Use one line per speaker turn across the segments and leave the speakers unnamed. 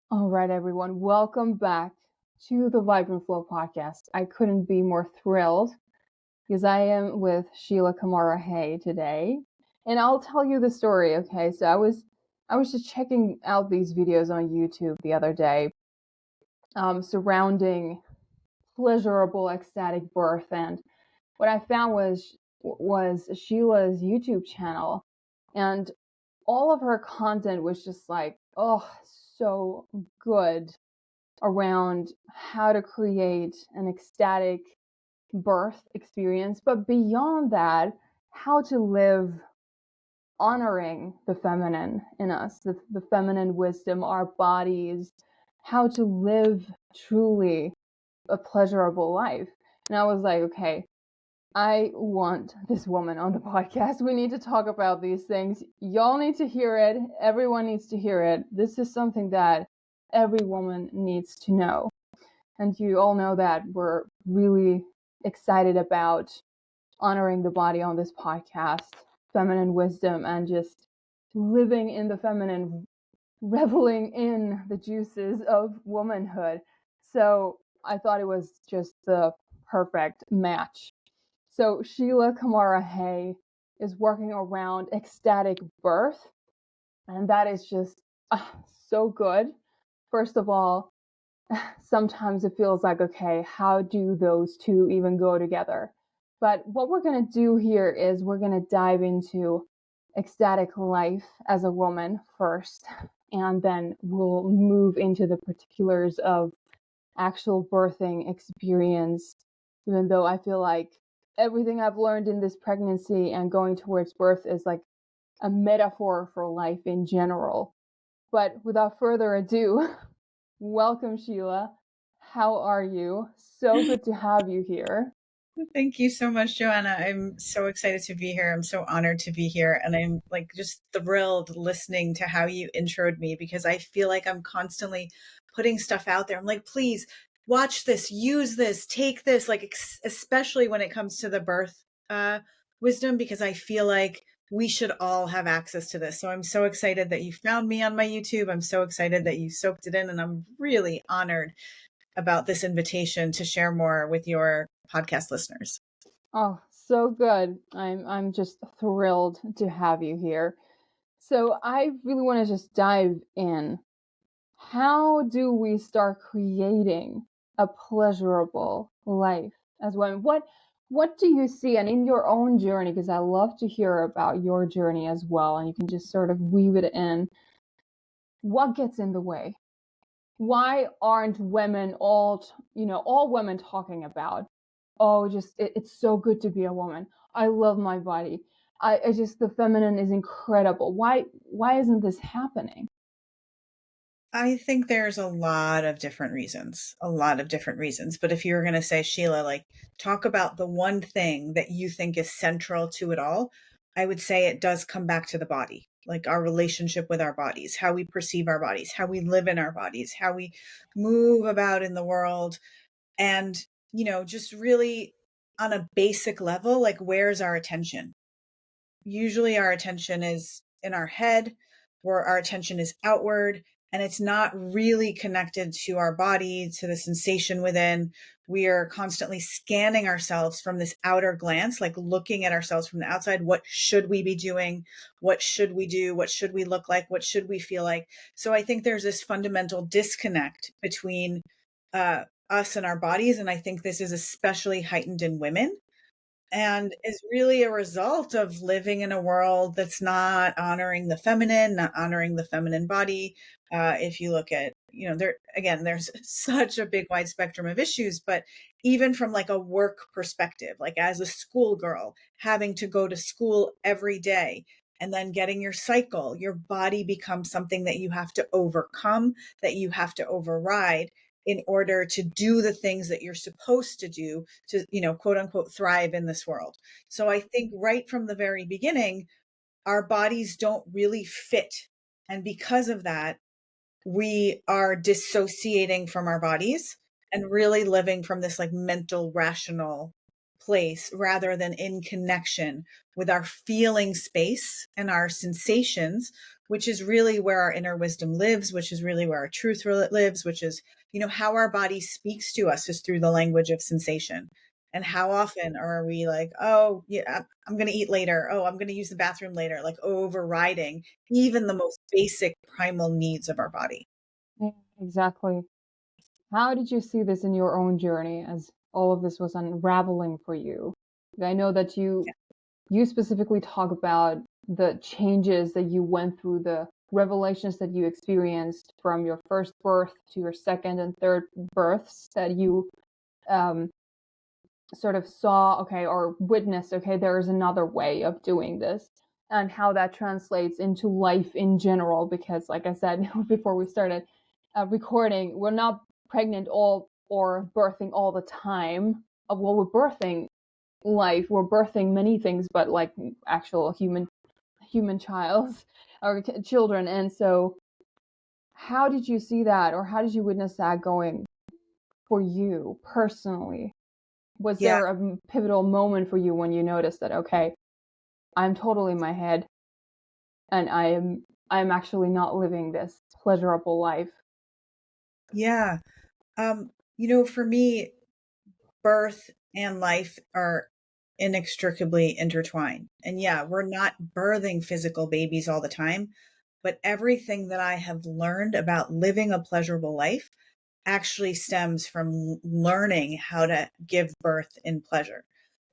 All right, everyone. Welcome back to the Vibrant Flow podcast. I couldn't be more thrilled because I am with Sheila Kamara Hay today. And I'll tell you the story, okay? So I was just checking out these videos on YouTube the other day surrounding pleasurable ecstatic birth, and what I found was Sheila's YouTube channel, and all of her content was just like, oh, so good around how to create an ecstatic birth experience, but beyond that, how to live honoring the feminine in us, the feminine wisdom, our bodies, how to live truly a pleasurable life. And I was like, okay, I want this woman on the podcast. We need to talk about these things. Y'all need to hear it. Everyone needs to hear it. This is something that every woman needs to know. And you all know that we're really excited about honoring the body on this podcast, feminine wisdom, and just living in the feminine, reveling in the juices of womanhood. So I thought it was just the perfect match. So Sheila Kamara Hay is working around ecstatic birth, and that is just so good. First of all, sometimes it feels like, okay, how do those two even go together? But what we're going to do here is we're going to dive into ecstatic life as a woman first, and then we'll move into the particulars of actual birthing experience, even though I feel like everything I've learned in this pregnancy and going towards birth is like a metaphor for life in general. But without further ado, welcome, Sheila. How are you? So good to have you here.
Thank you so much, Johanna. I'm so excited to be here. I'm so honored to be here. And I'm like just thrilled listening to how you introed me, because I feel like I'm constantly putting stuff out there. I'm like, please watch this, use this, take this, like, especially when it comes to the birth wisdom, because I feel like we should all have access to this. So I'm so excited that you found me on my YouTube. I'm so excited that you soaked it in. And I'm really honored about this invitation to share more with your podcast listeners.
Oh, so good. I'm just thrilled to have you here. So I really want to just dive in. How do we start creating a pleasurable life as women? What do you see, and in your own journey, because I love to hear about your journey as well, and you can just sort of weave it in. What gets in the way? Why aren't women all women talking about, oh, just it's so good to be a woman. I love my body. I just, the feminine is incredible. Why isn't this happening?
I think there's a lot of different reasons, But if you were going to say, Sheila, like, talk about the one thing that you think is central to it all, I would say it does come back to the body, like our relationship with our bodies, how we perceive our bodies, how we live in our bodies, how we move about in the world. And, just really on a basic level, like, where's our attention? Usually our attention is in our head, where our attention is outward, and it's not really connected to our body, to the sensation within. We are constantly scanning ourselves from this outer glance, like looking at ourselves from the outside. What should we be doing? What should we do? What should we look like? What should we feel like? So I think there's this fundamental disconnect between us and our bodies. And I think this is especially heightened in women, and is really a result of living in a world that's not honoring the feminine, not honoring the feminine body. If you look at, there's such a big wide spectrum of issues, but even from like a work perspective, like as a schoolgirl, having to go to school every day and then getting your cycle, your body becomes something that you have to overcome, that you have to override in order to do the things that you're supposed to do to, quote unquote, thrive in this world. So I think right from the very beginning, our bodies don't really fit. And because of that, we are dissociating from our bodies and really living from this like mental, rational place rather than in connection with our feeling space and our sensations, which is really where our inner wisdom lives, which is really where our truth lives, which is, how our body speaks to us is through the language of sensation. And how often are we like, oh, yeah, I'm going to eat later. Oh, I'm going to use the bathroom later, like overriding even the most basic primal needs of our body.
Yeah, exactly. How did you see this in your own journey as all of this was unraveling for you? I know that you specifically talk about the changes that you went through, the revelations that you experienced from your first birth to your second and third births, that you um, sort of saw, okay, or witnessed, okay, there is another way of doing this, and how that translates into life in general. Because, like I said before we started recording, we're not pregnant all or birthing all the time. Well, we're birthing life, we're birthing many things, but like actual human childs or children. And so, how did you see that, or how did you witness that going for you personally? Was
Yeah.
there a pivotal moment for you when you noticed that, okay, I'm totally in my head and I'm actually not living this pleasurable life?
Yeah. For me, birth and life are inextricably intertwined. And yeah, we're not birthing physical babies all the time, but everything that I have learned about living a pleasurable life actually stems from learning how to give birth in pleasure.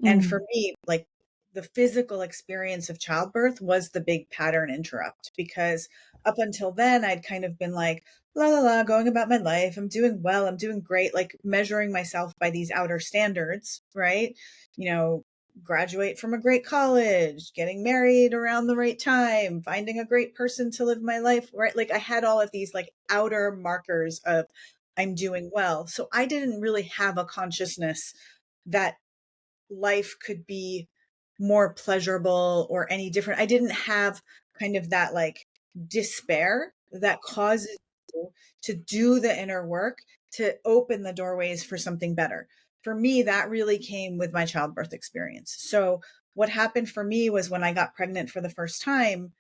And for
Mm.
me, like the physical experience of childbirth was the big pattern interrupt, because up until then, I'd kind of been like, la la la, going about my life. I'm doing well. I'm doing great. Like measuring myself by these outer standards, right? You know, graduate from a great college, getting married around the right time, finding a great person to live my life, right? Like I had all of these like outer markers of I'm doing well. So I didn't really have a consciousness that life could be more pleasurable or any different. I didn't have kind of that like despair that causes you to do the inner work to open the doorways for something better. For me, that really came with my childbirth experience. So what happened for me was when I got pregnant for the first time,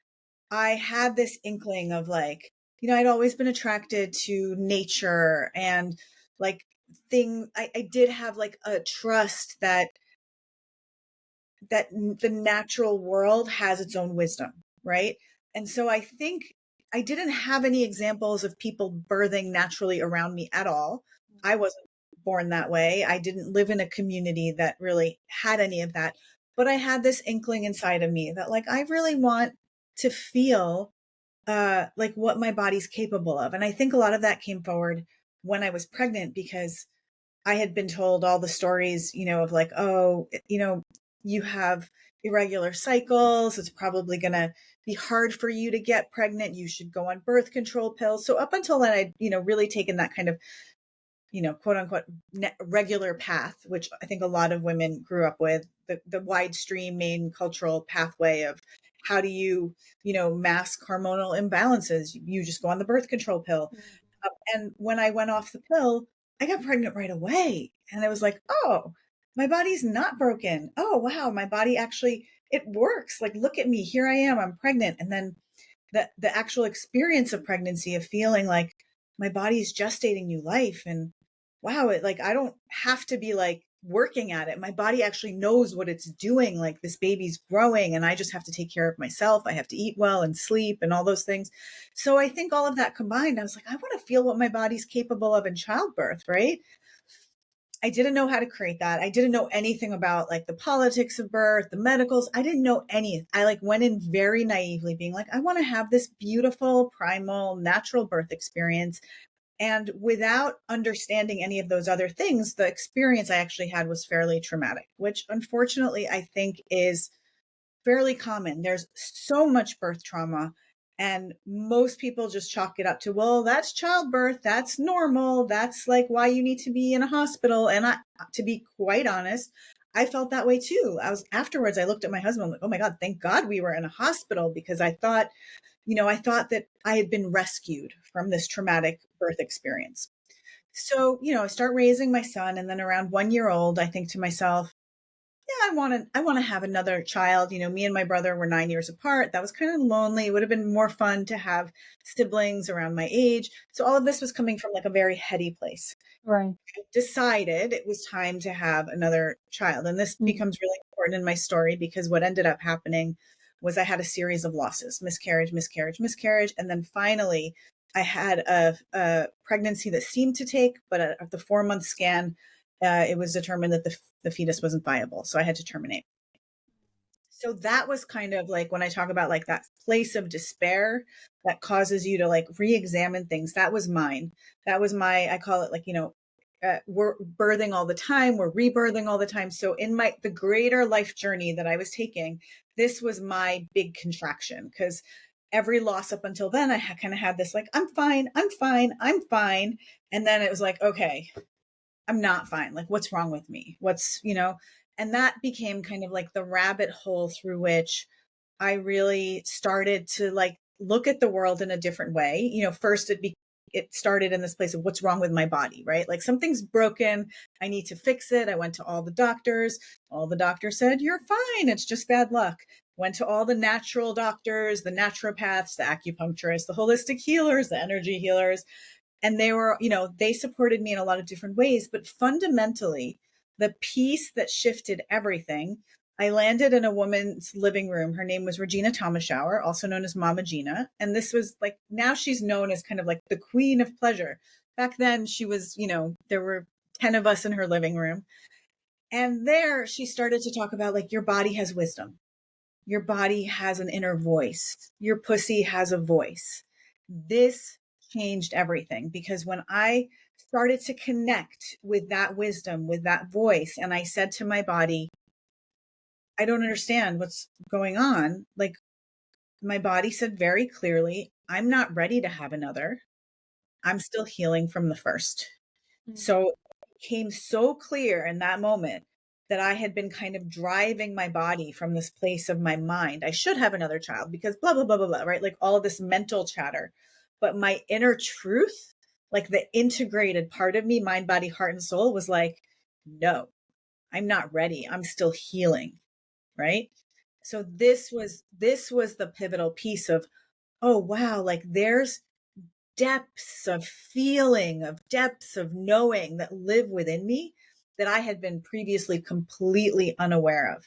I had this inkling of like, I'd always been attracted to nature and like I did have like a trust that the natural world has its own wisdom, right? And so I think I didn't have any examples of people birthing naturally around me at all. I wasn't born that way. I didn't live in a community that really had any of that. But I had this inkling inside of me that like I really want to feel like what my body's capable of. And I think a lot of that came forward when I was pregnant, because I had been told all the stories, of like, oh, you have irregular cycles. It's probably going to be hard for you to get pregnant. You should go on birth control pills. So up until then, I'd, really taken that kind of, quote unquote, regular path, which I think a lot of women grew up with, the wide stream main cultural pathway of how do you, mask hormonal imbalances? You just go on the birth control pill. And when I went off the pill, I got pregnant right away. And I was like, oh, my body's not broken. Oh, wow. My body actually, it works. Like, look at me. Here I am. I'm pregnant. And then the actual experience of pregnancy, of feeling like my body's gestating new life. And wow, it like, I don't have to be like working at it. My body actually knows what it's doing. Like this baby's growing and I just have to take care of myself. I have to eat well and sleep and all those things. So I think all of that combined, I was like, I want to feel what my body's capable of in childbirth, right? I didn't know how to create that. I didn't know anything about like the politics of birth, the medicals. I didn't know any. I like went in very naively being like, I want to have this beautiful, primal, natural birth experience. And without understanding any of those other things, the experience I actually had was fairly traumatic, which unfortunately I think is fairly common. There's so much birth trauma, and most people just chalk it up to, well, that's childbirth. That's normal. That's like why you need to be in a hospital. And to be quite honest, I felt that way too. Afterwards, I looked at my husband, I'm like, oh my God, thank God we were in a hospital, because I thought that I had been rescued from this traumatic birth experience. So, I start raising my son, and then around 1 year old, I think to myself, yeah, I want to have another child. You know, me and my brother were 9 years apart. That was kind of lonely. It would have been more fun to have siblings around my age. So all of this was coming from like a very heady place.
Right.
I decided it was time to have another child. And this
Mm.
becomes really important in my story because what ended up happening was I had a series of losses, miscarriage, miscarriage, miscarriage. And then finally, I had a pregnancy that seemed to take, but at the 4 month scan, it was determined that the fetus wasn't viable. So I had to terminate. So that was kind of like when I talk about like that place of despair that causes you to like re-examine things. That was mine. That was my, I call it like, we're birthing all the time. We're rebirthing all the time. So in the greater life journey that I was taking, this was my big contraction because every loss up until then, I kind of had this like, I'm fine, I'm fine, I'm fine. And then it was like, okay, I'm not fine. Like, what's wrong with me? And that became kind of like the rabbit hole through which I really started to like look at the world in a different way. First it started in this place of what's wrong with my body, right? Like something's broken. I need to fix it. I went to all the doctors. All the doctors said, you're fine. It's just bad luck. Went to all the natural doctors, the naturopaths, the acupuncturists, the holistic healers, the energy healers. And they supported me in a lot of different ways, but fundamentally, the piece that shifted everything, I landed in a woman's living room. Her name was Regina Thomashower, also known as Mama Gina. And this was like, now she's known as kind of like the queen of pleasure. Back then she was, there were 10 of us in her living room. And there she started to talk about like, your body has wisdom. Your body has an inner voice. Your pussy has a voice. This changed everything because when I started to connect with that wisdom, with that voice, and I said to my body, I don't understand what's going on. Like my body said very clearly, I'm not ready to have another. I'm still healing from the first. So it became so clear in that moment that I had been kind of driving my body from this place of my mind. I should have another child because blah, blah, blah, blah, blah, right? Like all of this mental chatter. But my inner truth, like the integrated part of me, mind, body, heart, and soul was like, no, I'm not ready. I'm still healing. Right. So this was the pivotal piece of, oh, wow, like there's depths of feeling, of depths of knowing that live within me that I had been previously completely unaware of.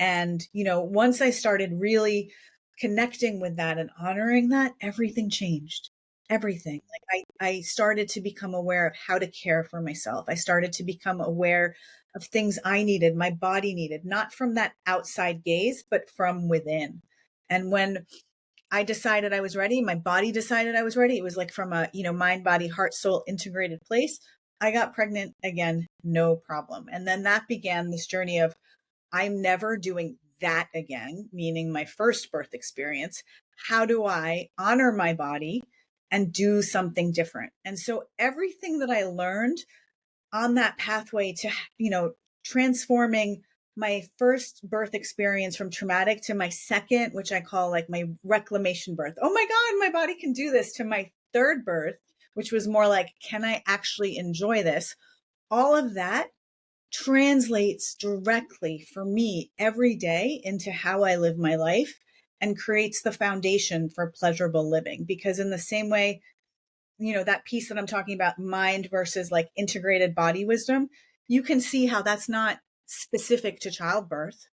And, once I started really connecting with that and honoring that, everything changed. Everything. Like I started to become aware of how to care for myself. I started to become aware of things I needed, my body needed, not from that outside gaze, but from within. And when I decided I was ready, my body decided I was ready. It was like from a, mind, body, heart, soul integrated place. I got pregnant again, no problem. And then that began this journey of I'm never doing that again, meaning my first birth experience. How do I honor my body and do something different? And so everything that I learned on that pathway to, transforming my first birth experience from traumatic to my second, which I call like my reclamation birth. Oh my God, my body can do this, to my third birth, which was more like, can I actually enjoy this? All of that translates directly for me every day into how I live my life and creates the foundation for pleasurable living. Because in the same way, that piece that I'm talking about, mind versus like integrated body wisdom, you can see how that's not specific to childbirth.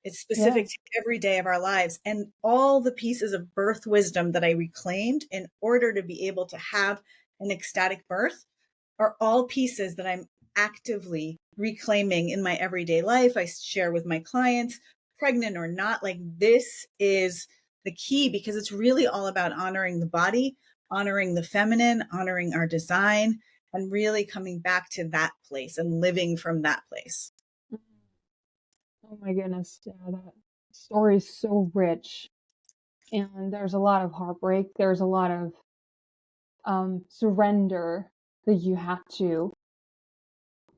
It's
Yeah.
specific to every day of our lives. And all the pieces of birth wisdom that I reclaimed in order to be able to have an ecstatic birth are all pieces that I'm actively reclaiming in my everyday life. I share with my clients, pregnant or not. Like this is the key because it's really all about honoring the body, honoring the feminine, honoring our design, and really coming back to that place and living from that place.
Oh my goodness. Yeah, that story is so rich. And there's a lot of heartbreak. There's a lot of surrender that you have to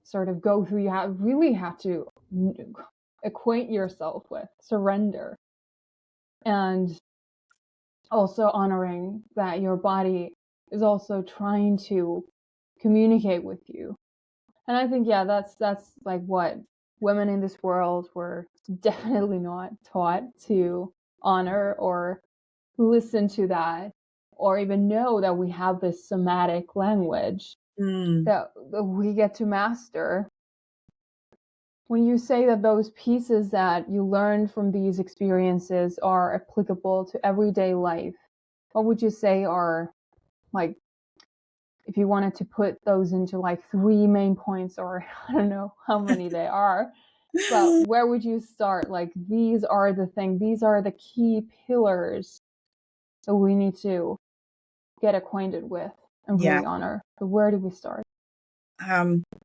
sort of go through. You really have to acquaint yourself with surrender, and also honoring that your body is also trying to communicate with you. And I think, yeah, that's like what women in this world were definitely not taught to honor or listen to that, or even know that we have this somatic language that we get to master. When you say that those pieces that you learned from these experiences are applicable to everyday life, what would you say are, like, if you wanted to put those into like 3 main points, or I don't know how many they are, but where would you start? Like, these are the things, these are the key pillars that we need to get acquainted with and
Yeah.
really honor. So where do we start?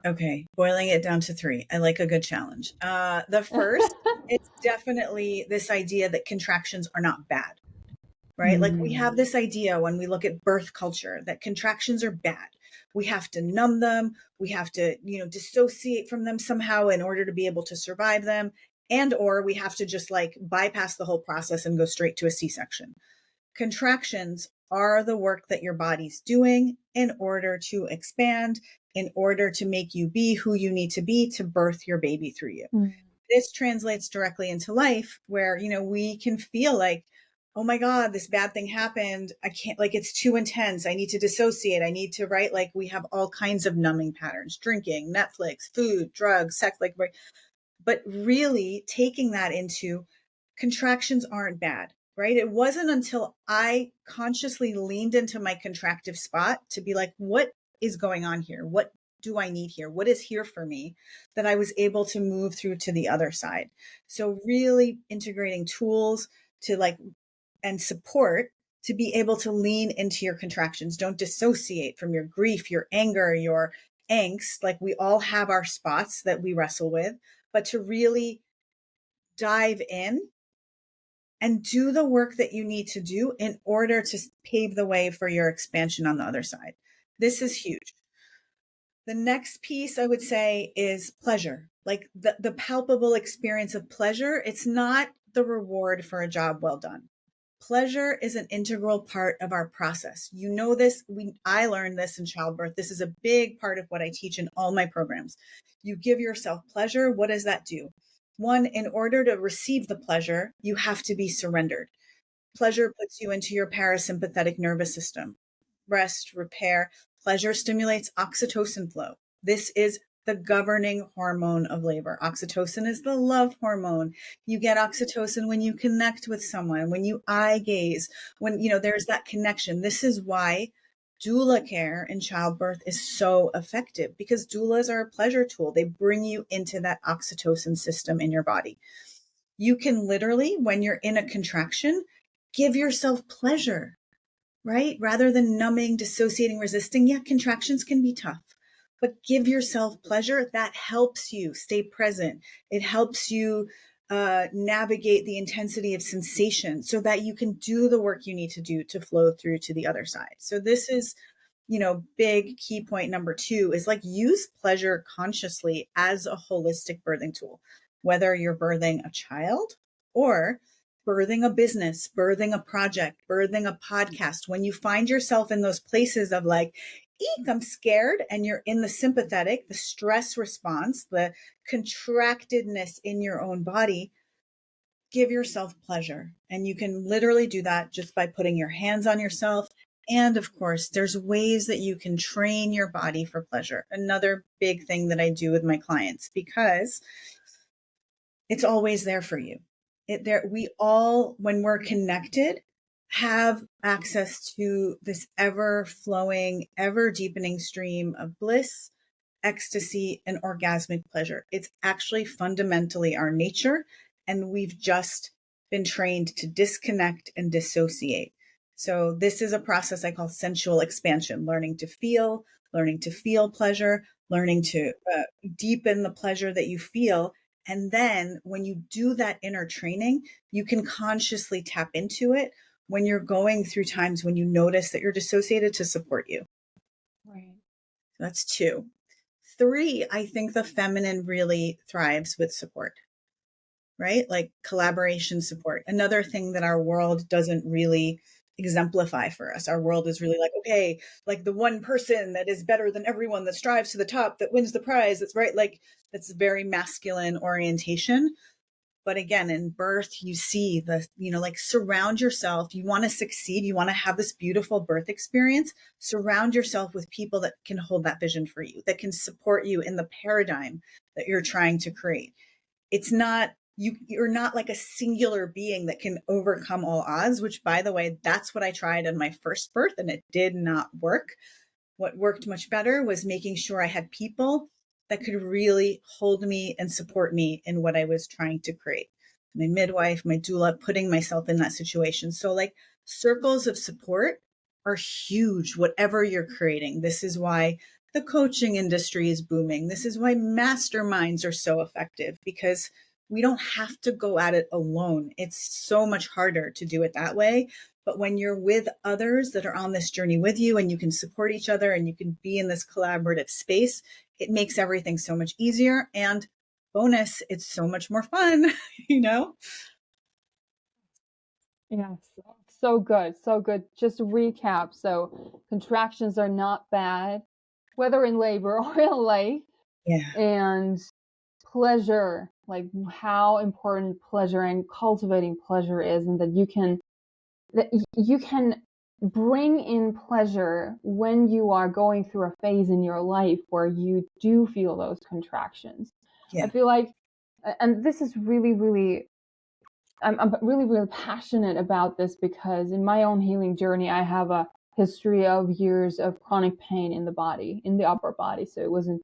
Okay, boiling it down to 3. I like a good challenge. The first, it's definitely this idea that contractions are not bad, right? Like, we have this idea when we look at birth culture that contractions are bad. We have to numb them. We have to, dissociate from them somehow in order to be able to survive them. Or we have to just like bypass the whole process and go straight to a C-section. Contractions are the work that your body's doing in order to expand, in order to make you be who you need to be to birth your baby through you. This translates directly into life where, we can feel like, oh my God, this bad thing happened. I can't, like, it's too intense. I need to dissociate. I need to, right? Like, we have all kinds of numbing patterns, drinking, Netflix, food, drugs, sex, like, but really taking that into contractions aren't bad, right? It wasn't until I consciously leaned into my contractive spot to be like, what is going on here? What do I need here? What is here for me? That I was able to move through to the other side. So really integrating tools to like, and support to be able to lean into your contractions. Don't dissociate from your grief, your anger, your angst. Like, we all have our spots that we wrestle with, but to really dive in and do the work that you need to do in order to pave the way for your expansion on the other side. This is huge. The next piece I would say is pleasure, like the palpable experience of pleasure. It's not the reward for a job well done. Pleasure is an integral part of our process. You know this. I learned this in childbirth. This is a big part of what I teach in all my programs. You give yourself pleasure. What does that do? One, in order to receive the pleasure, you have to be surrendered. Pleasure puts you into your parasympathetic nervous system. Rest, repair. Pleasure stimulates oxytocin flow. This is the governing hormone of labor. Oxytocin is the love hormone. You get oxytocin when you connect with someone, when you eye gaze, when, there's that connection. This is why doula care in childbirth is so effective, because doulas are a pleasure tool. They bring you into that oxytocin system in your body. You can literally, when you're in a contraction, give yourself pleasure, right? Rather than numbing, dissociating, resisting. Yeah, contractions can be tough, but give yourself pleasure. That helps you stay present. It helps you navigate the intensity of sensation so that you can do the work you need to do to flow through to the other side. So this is, big key point number 2 is like, use pleasure consciously as a holistic birthing tool, whether you're birthing a child or birthing a business, birthing a project, birthing a podcast. When you find yourself in those places of like, eek, I'm scared, and you're in the sympathetic, the stress response, the contractedness in your own body, give yourself pleasure. And you can literally do that just by putting your hands on yourself. And of course, there's ways that you can train your body for pleasure. Another big thing that I do with my clients, because it's always there for you. We all, when we're connected, have access to this ever flowing, ever deepening stream of bliss, ecstasy, and orgasmic pleasure. It's actually fundamentally our nature, and we've just been trained to disconnect and dissociate. So this is a process I call sensual expansion, learning to feel pleasure, learning to deepen the pleasure that you feel. And then when you do that inner training, you can consciously tap into it when you're going through times when you notice that you're dissociated, to support you.
Right.
That's 2. 3, I think the feminine really thrives with support, right? Like collaboration support. Another thing that our world doesn't really exemplify for us. Our world is really like, okay, like the one person that is better than everyone, that strives to the top, that wins the prize. That's right. Like that's very masculine orientation. But again, in birth, you see the, like surround yourself. You want to succeed. You want to have this beautiful birth experience. Surround yourself with people that can hold that vision for you, that can support you in the paradigm that you're trying to create. It's not, you're not like a singular being that can overcome all odds, which by the way, that's what I tried in my first birth and it did not work. What worked much better was making sure I had people that could really hold me and support me in what I was trying to create. My midwife, my doula, putting myself in that situation. So like circles of support are huge, whatever you're creating. This is why the coaching industry is booming. This is why masterminds are so effective, because we don't have to go at it alone. It's so much harder to do it that way. But when you're with others that are on this journey with you and you can support each other and you can be in this collaborative space, it makes everything so much easier. And bonus, it's so much more fun, you know?
Yes, so good, so good. Just to recap, so contractions are not bad, whether in labor or in life.
Yeah.
And pleasure, like how important pleasure and cultivating pleasure is, and that you can bring in pleasure when you are going through a phase in your life where you do feel those contractions. I
Yeah.
feel like, and this is really, really, I'm really, really passionate about this because in my own healing journey, I have a history of years of chronic pain in the body, in the upper body. So it wasn't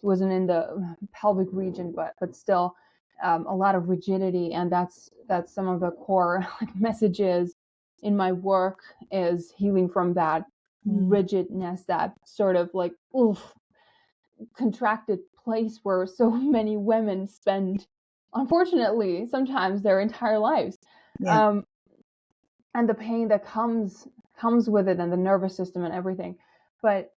in the pelvic region, but still a lot of rigidity, and that's some of the core like messages in my work, is healing from that rigidness, that sort of like contracted place where so many women spend, unfortunately, sometimes their entire lives.
Yeah.
And the pain that comes with it, and the nervous system and everything. But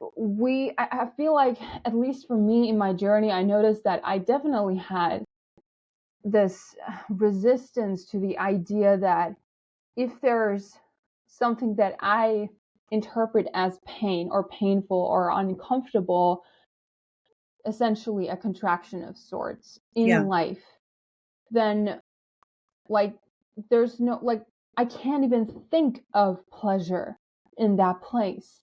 I feel like, at least for me in my journey, I noticed that I definitely had this resistance to the idea that if there's something that I interpret as pain or painful or uncomfortable, essentially a contraction of sorts in
Yeah.
life, then like there's no, like, I can't even think of pleasure in that place.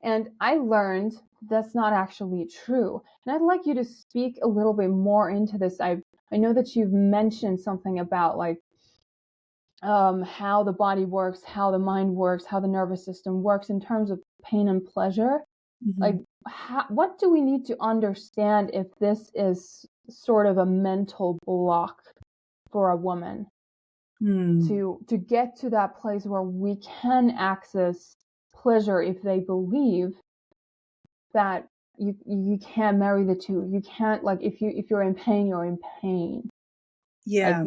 And I learned that's not actually true. And I'd like you to speak a little bit more into this. I know that you've mentioned something about like how the body works, how the mind works, how the nervous system works in terms of pain and pleasure. Like, what do we need to understand if this is sort of a mental block for a woman to get to that place where we can access pleasure, if they believe that you can't marry the two? You can't, like, if you're in pain, you're in pain. Like,
Yeah.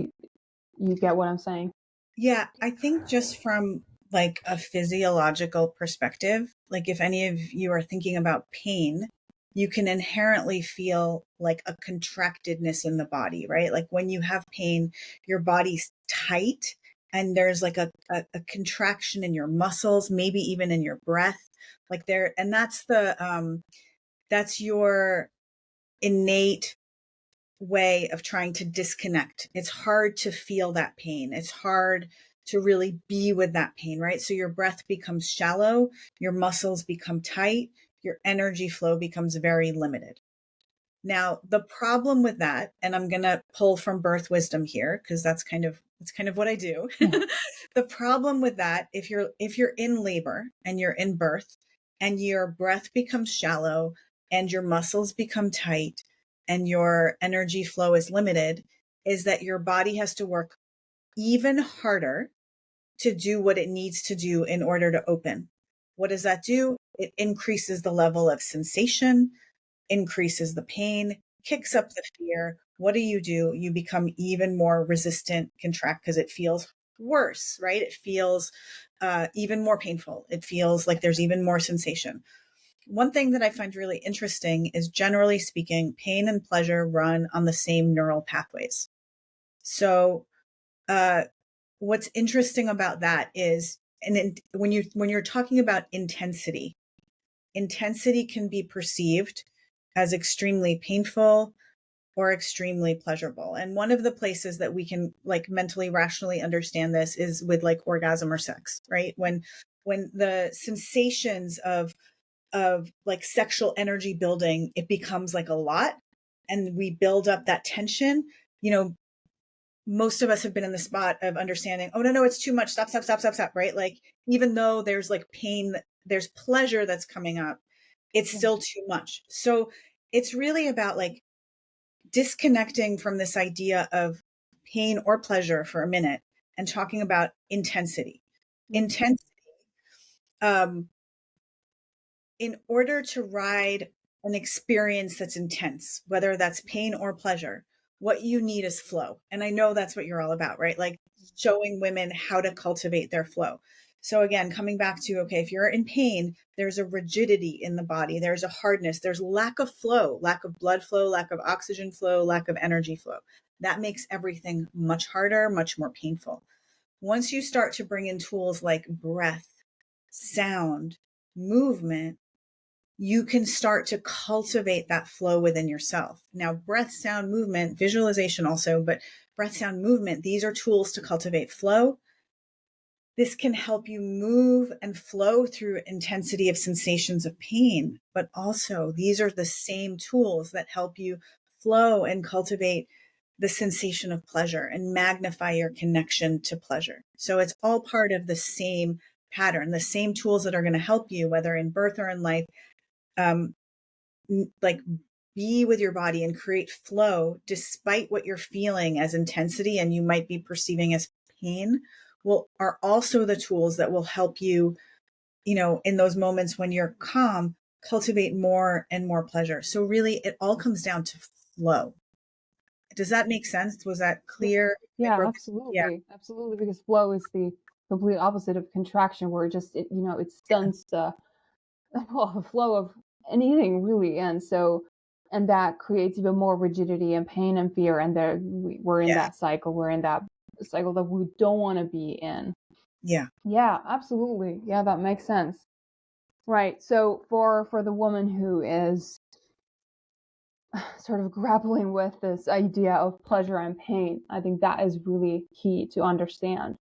you get what I'm saying?
Yeah. I think just from like a physiological perspective, like if any of you are thinking about pain, you can inherently feel like a contractedness in the body, right? Like when you have pain, your body's tight and there's like a contraction in your muscles, maybe even in your breath. Like there, and that's your innate way of trying to disconnect. It's hard to feel that pain. It's hard to really be with that pain, right? So your breath becomes shallow, your muscles become tight, your energy flow becomes very limited. Now, the problem with that, and I'm going to pull from birth wisdom here because that's kind of what I do.
Yeah.
The problem with that, if you're in labor and you're in birth and your breath becomes shallow and your muscles become tight and your energy flow is limited, is that your body has to work even harder to do what it needs to do in order to open. What does that do? It increases the level of sensation, increases the pain, kicks up the fear. What do? You become even more resistant, contract, because it feels worse, right? It feels even more painful. It feels like there's even more sensation. One thing that I find really interesting is, generally speaking, pain and pleasure run on the same neural pathways. So what's interesting about that is, when you're talking about intensity can be perceived as extremely painful or extremely pleasurable. And one of the places that we can like mentally rationally understand this is with like orgasm or sex, right? When the sensations of like sexual energy building, it becomes like a lot, and we build up that tension, you know, most of us have been in the spot of understanding, oh no, it's too much. Stop, stop, stop, stop, stop. Right. Like, even though there's like pain, there's pleasure that's coming up, it's
Yeah.
still too much. So it's really about like disconnecting from this idea of pain or pleasure for a minute and talking about intensity.
Mm.
Intensity, um, in order to ride an experience that's intense, whether that's pain or pleasure, what you need is flow. And I know that's what you're all about, right? Like showing women how to cultivate their flow. So again, coming back to, okay, if you're in pain, there's a rigidity in the body, there's a hardness, there's lack of flow, lack of blood flow, lack of oxygen flow, lack of energy flow. That makes everything much harder, much more painful. Once you start to bring in tools like breath, sound, movement, you can start to cultivate that flow within yourself. Now, breath, sound, movement, visualization also, but breath, sound, movement, these are tools to cultivate flow. This can help you move and flow through intensity of sensations of pain, but also these are the same tools that help you flow and cultivate the sensation of pleasure and magnify your connection to pleasure. So it's all part of the same pattern, the same tools that are going to help you, whether in birth or in life, um, like be with your body and create flow despite what you're feeling as intensity and you might be perceiving as pain, are also the tools that will help you, you know, in those moments when you're calm, cultivate more and more pleasure. So really it all comes down to flow. Does that make sense? Was that
Yeah,
clear? I
yeah,
broke it. Yeah.
absolutely, absolutely. Because flow is the complete opposite of contraction, where it stunts the well, the flow of anything really, and that creates even more rigidity and pain and fear, and we're in
Yeah.
that cycle. We're in that cycle that we don't want to be in.
Yeah.
Yeah, absolutely. Yeah, that makes sense. Right. So for the woman who is sort of grappling with this idea of pleasure and pain, I think that is really key to understand,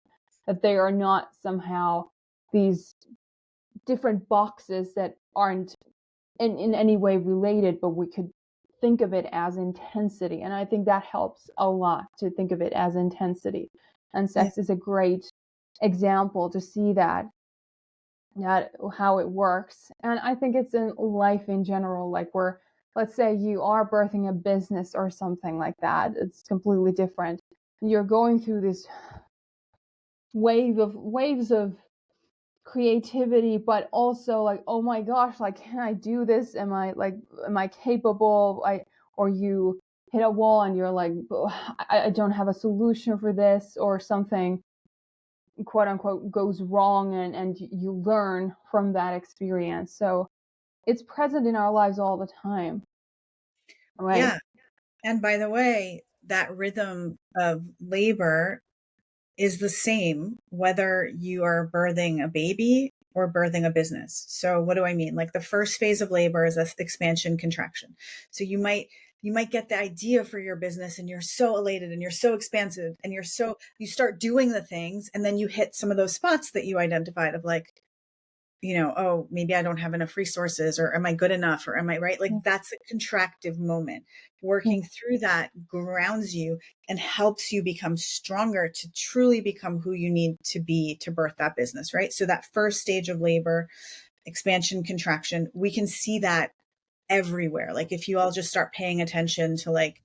that they are not somehow these different boxes that aren't in any way related, but we could think of it as intensity. And I think that helps a lot to think of it as intensity. And
Yeah.
sex is a great example to see that how it works. And I think it's in life in general, like where, let's say you are birthing a business or something like that, it's completely different. You're going through this waves of creativity, but also like, oh my gosh, like, can I do this? Am I capable? Or you hit a wall and you're like, oh, I don't have a solution for this, or something quote unquote goes wrong, and you learn from that experience. So it's present in our lives all the time, right?
Yeah. And by the way, that rhythm of labor is the same whether you are birthing a baby or birthing a business. So what do I mean? Like the first phase of labor is this expansion contraction. So you might get the idea for your business and you're so elated and you're so expansive and you start doing the things, and then you hit some of those spots that you identified of like, oh, maybe I don't have enough resources, or am I good enough, or am I right?
Yeah,
Like that's a contractive moment.
yeah,
Working through that grounds you and helps you become stronger to truly become who you need to be to birth that business, right? So that first stage of labor, expansion, contraction, we can see that everywhere. Like if you all just start paying attention to like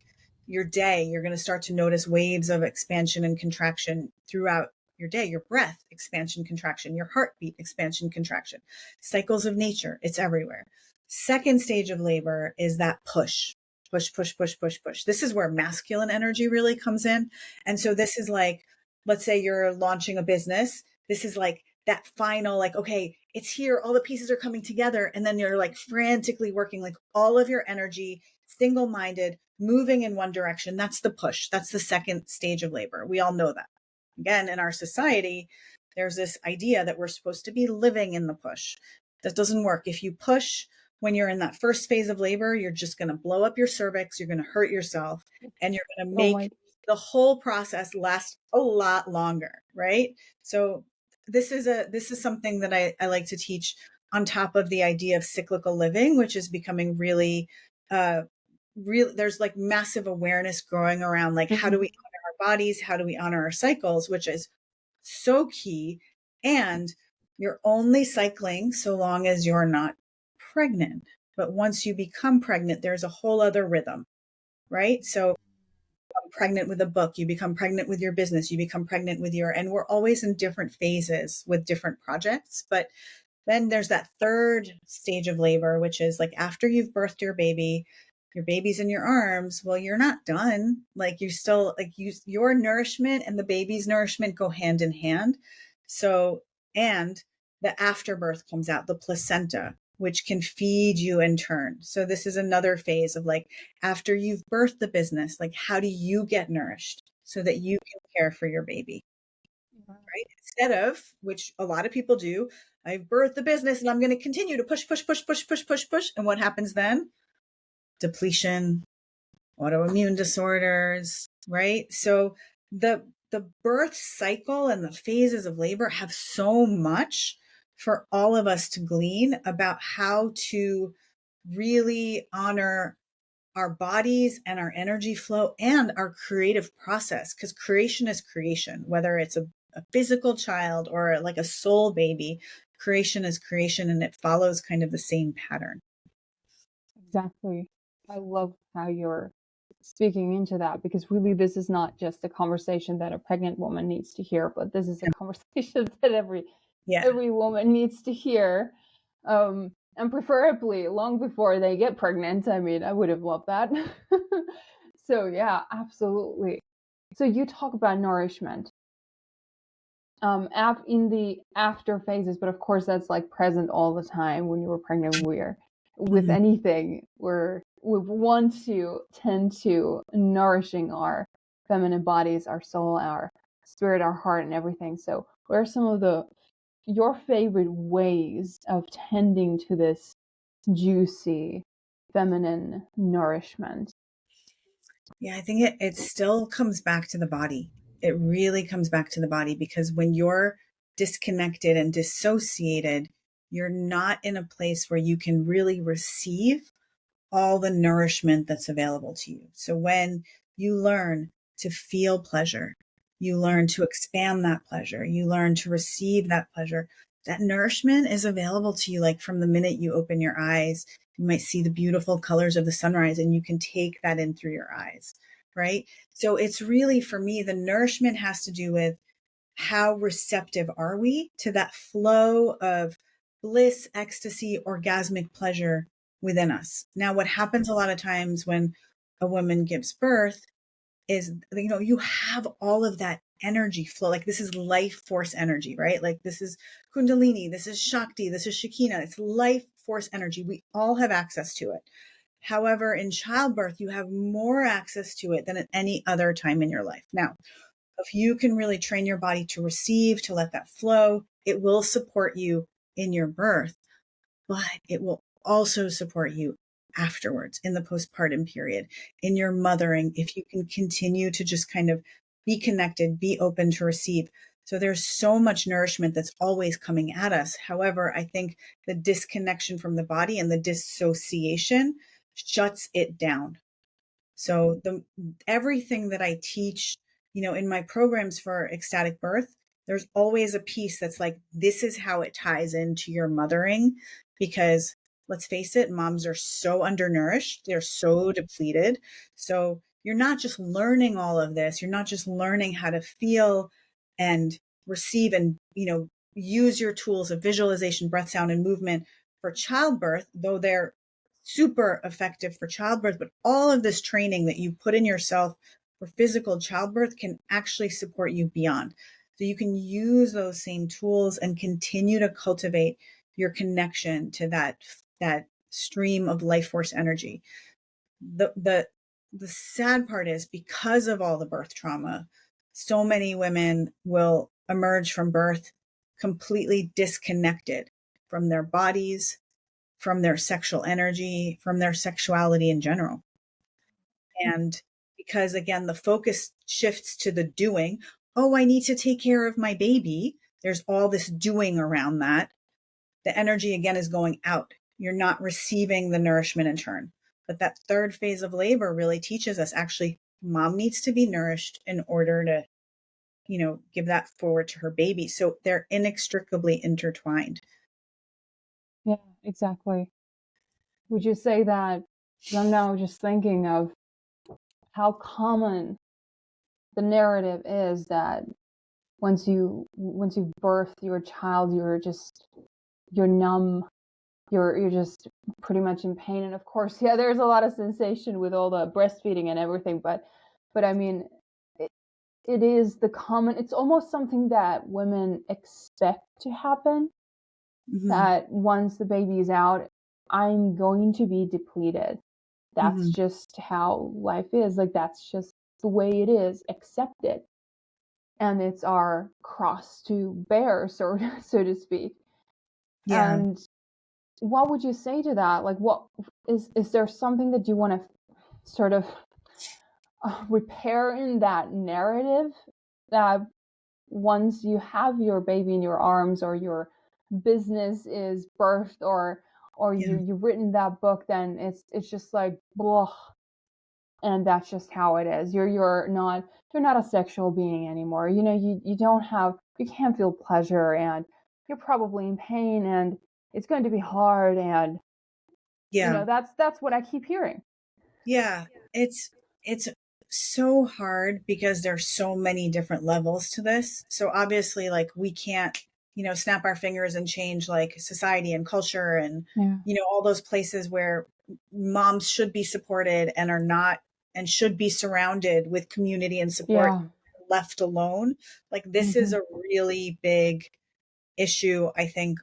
your day, you're going to start to notice waves of expansion and contraction throughout your day. Your breath, expansion, contraction, your heartbeat, expansion, contraction, cycles of nature, it's everywhere. Second stage of labor is that push, push, push, push, push, push. This is where masculine energy really comes in. And so this is like, let's say you're launching a business. This is like that final, like, okay, it's here, all the pieces are coming together, and then you're like frantically working, like all of your energy, single-minded, moving in one direction. That's the push. That's the second stage of labor. We all know that. again, in our society, there's this idea that we're supposed to be living in the push. That doesn't work. If you push when you're in that first phase of labor, you're just going to blow up your cervix, you're going to hurt yourself, and you're going to
Oh my.
make the whole process last a lot longer, right? So this is something that I like to teach on top of the idea of cyclical living, which is becoming really there's like massive awareness growing around, like, how do we honor our bodies, how do we honor our cycles, which is so key. And you're only cycling so long as you're not pregnant. But once you become pregnant, there's a whole other rhythm, right? So pregnant with a book, you become pregnant with your business, you become pregnant with and we're always in different phases with different projects. But then there's that third stage of labor, which is like after you've birthed your baby's in your arms. Well, you're not done. Like, you still, like, your nourishment and the baby's nourishment go hand in hand. So, and the afterbirth comes out, the placenta, which can feed you in turn. So this is another phase of, like, after you've birthed the business, like, how do you get nourished so that you can care for your baby? Right? Instead of, which a lot of people do, I've birthed the business and I'm going to continue to push, push, push, push, push, push, push. And what happens then? Depletion, autoimmune disorders, right? So the birth cycle and the phases of labor have so much for all of us to glean about how to really honor our bodies and our energy flow and our creative process, because creation is creation, whether it's a physical child or like a soul baby. Creation is creation, and it follows kind of the same pattern.
Exactly. I love how you're speaking into that, because really this is not just a conversation that a pregnant woman needs to hear, but this is a conversation that
Yeah.
every woman needs to hear. And preferably long before they get pregnant. I mean, I would have loved that. So yeah, absolutely. So you talk about nourishment in the after phases, but of course that's like present all the time when you were pregnant. We're with
Mhm.
anything, we want to tend to nourishing our feminine bodies, our soul, our spirit, our heart, and everything. So what are some of your favorite ways of tending to this juicy feminine nourishment?
Yeah, I think it still comes back to the body. It really comes back to the body, because when you're disconnected and dissociated, you're not in a place where you can really receive all the nourishment that's available to you. So when you learn to feel pleasure, you learn to expand that pleasure, you learn to receive that pleasure, that nourishment is available to you. Like, from the minute you open your eyes, you might see the beautiful colors of the sunrise and you can take that in through your eyes, right? So it's really, for me, the nourishment has to do with how receptive are we to that flow of bliss, ecstasy, orgasmic pleasure within us. Now, what happens a lot of times when a woman gives birth is, you have all of that energy flow. Like, this is life force energy, right? Like, this is Kundalini, this is Shakti, this is Shekinah. It's life force energy. We all have access to it. However, in childbirth, you have more access to it than at any other time in your life. Now, if you can really train your body to receive, to let that flow, it will support you in your birth, but it will also support you afterwards in the postpartum period, in your mothering, if you can continue to just kind of be connected, be open to receive. So there's so much nourishment that's always coming at us. However, I think the disconnection from the body and the dissociation shuts it down. So everything that I teach, in my programs for ecstatic birth, there's always a piece that's like, this is how it ties into your mothering, because let's face it, moms are so undernourished, they're so depleted. So you're not just learning all of this, you're not just learning how to feel and receive and, use your tools of visualization, breath, sound, and movement for childbirth, though they're super effective for childbirth, but all of this training that you put in yourself for physical childbirth can actually support you beyond. So you can use those same tools and continue to cultivate your connection to that stream of life force energy. The sad part is, because of all the birth trauma, So many women will emerge from birth completely disconnected from their bodies, from their sexual energy, from their sexuality in general. And because again, the focus shifts to the doing. Oh, I need to take care of my baby. There's all this doing around that. The energy again is going out. You're not receiving the nourishment in turn. But that third phase of labor really teaches us actually mom needs to be nourished in order to, give that forward to her baby. So they're inextricably intertwined.
Yeah, exactly. Would you say that? Because I'm now just thinking of how common the narrative is that once you birth your child, you're numb, you're just pretty much in pain. And of course, yeah, there's a lot of sensation with all the breastfeeding and everything, but I mean, it is the common. It's almost something that women expect to happen.
Mm-hmm.
That once the baby is out, I'm going to be depleted. That's
Mm-hmm.
just how life is. Like that's just the way it is. Accept it. And it's our cross to bear, so to speak.
Yeah.
And what would you say to that? Like, what is there something that you want to sort of repair in that narrative that once you have your baby in your arms or your business is birthed or
Yeah.
you've written that book, then it's just like blah, and that's just how it is. You're not a sexual being anymore. You can't feel pleasure, and you're probably in pain, and it's going to be hard, and
Yeah.
that's what I keep hearing.
Yeah. It's so hard because there's so many different levels to this. So obviously like we can't, snap our fingers and change like society and culture and
Yeah.
all those places where moms should be supported and are not and should be surrounded with community and support
Yeah.
left alone. Like this is
Hmm.
a really big issue, I think,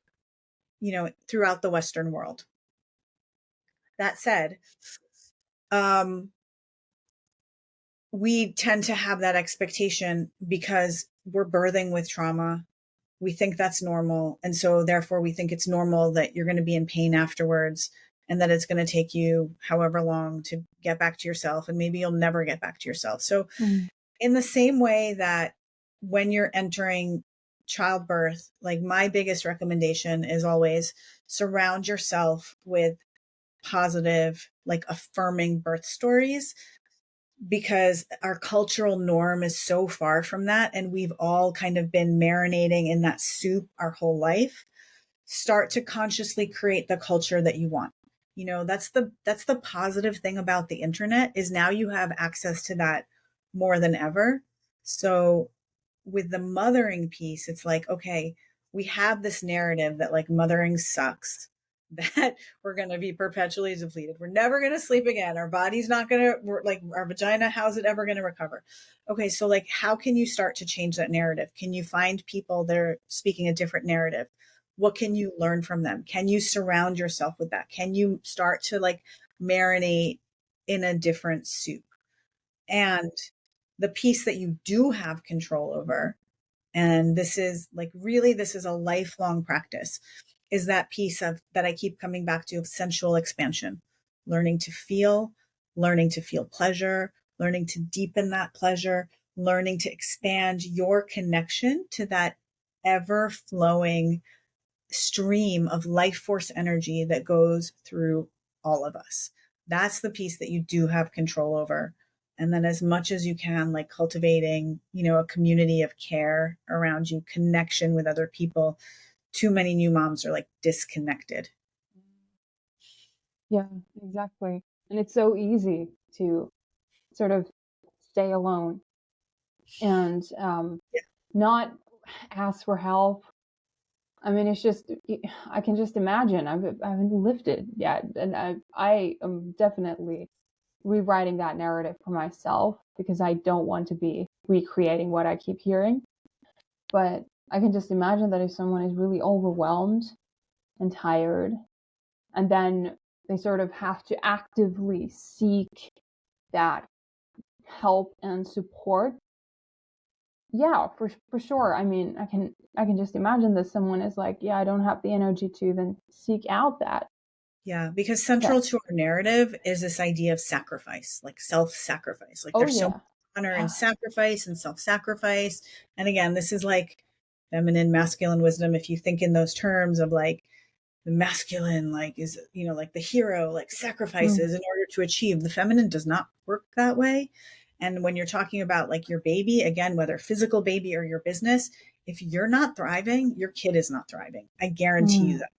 throughout the Western world. That said, um, we tend to have that expectation because we're birthing with trauma. We think that's normal. And so, therefore, we think it's normal that you're going to be in pain afterwards and that it's going to take you however long to get back to yourself. And maybe you'll never get back to yourself. So,
Mm.
in the same way that when you're entering childbirth, like my biggest recommendation is always surround yourself with positive, like affirming birth stories, because our cultural norm is so far from that. And we've all kind of been marinating in that soup our whole life. Start to consciously create the culture that you want. That's the positive thing about the internet is now you have access to that more than ever. So with the mothering piece, it's like, okay, we have this narrative that like mothering sucks, that we're going to be perpetually depleted. We're never going to sleep again. Our body's not going to, like, our vagina, how's it ever going to recover? Okay, so like, how can you start to change that narrative? Can you find people that are speaking a different narrative? What can you learn from them? Can you surround yourself with that? Can you start to like marinate in a different soup? And the piece that you do have control over, and this is like really this is a lifelong practice, is that piece of that I keep coming back to, of sensual expansion, learning to feel, learning to feel pleasure, learning to deepen that pleasure, learning to expand your connection to that ever flowing stream of life force energy that goes through all of us. That's the piece that you do have control over. And then as much as you can, like cultivating, a community of care around you, connection with other people. Too many new moms are like disconnected.
Yeah, exactly. And it's so easy to sort of stay alone and
Yeah.
not ask for help. I mean, it's just I can just imagine. I haven't lived it yet, and I am definitely rewriting that narrative for myself because I don't want to be recreating what I keep hearing. But I can just imagine that if someone is really overwhelmed and tired, and then they sort of have to actively seek that help and support, Yeah, for sure. I mean, I can just imagine that someone is like, yeah, I don't have the energy to even seek out that.
Yeah, because central
That.
to our narrative is this idea of sacrifice, like self-sacrifice. Like
Oh
there's so much
yeah.
honor in
Yeah.
sacrifice and self-sacrifice. And again, this is like feminine, masculine wisdom. If you think in those terms of like the masculine, like is, you know, like the hero, like
Mm.
sacrifices in order to achieve. The feminine does not work that way. And when you're talking about like your baby, again, whether physical baby or your business, if you're not thriving, your kid is not thriving. I guarantee you
Mm.
that.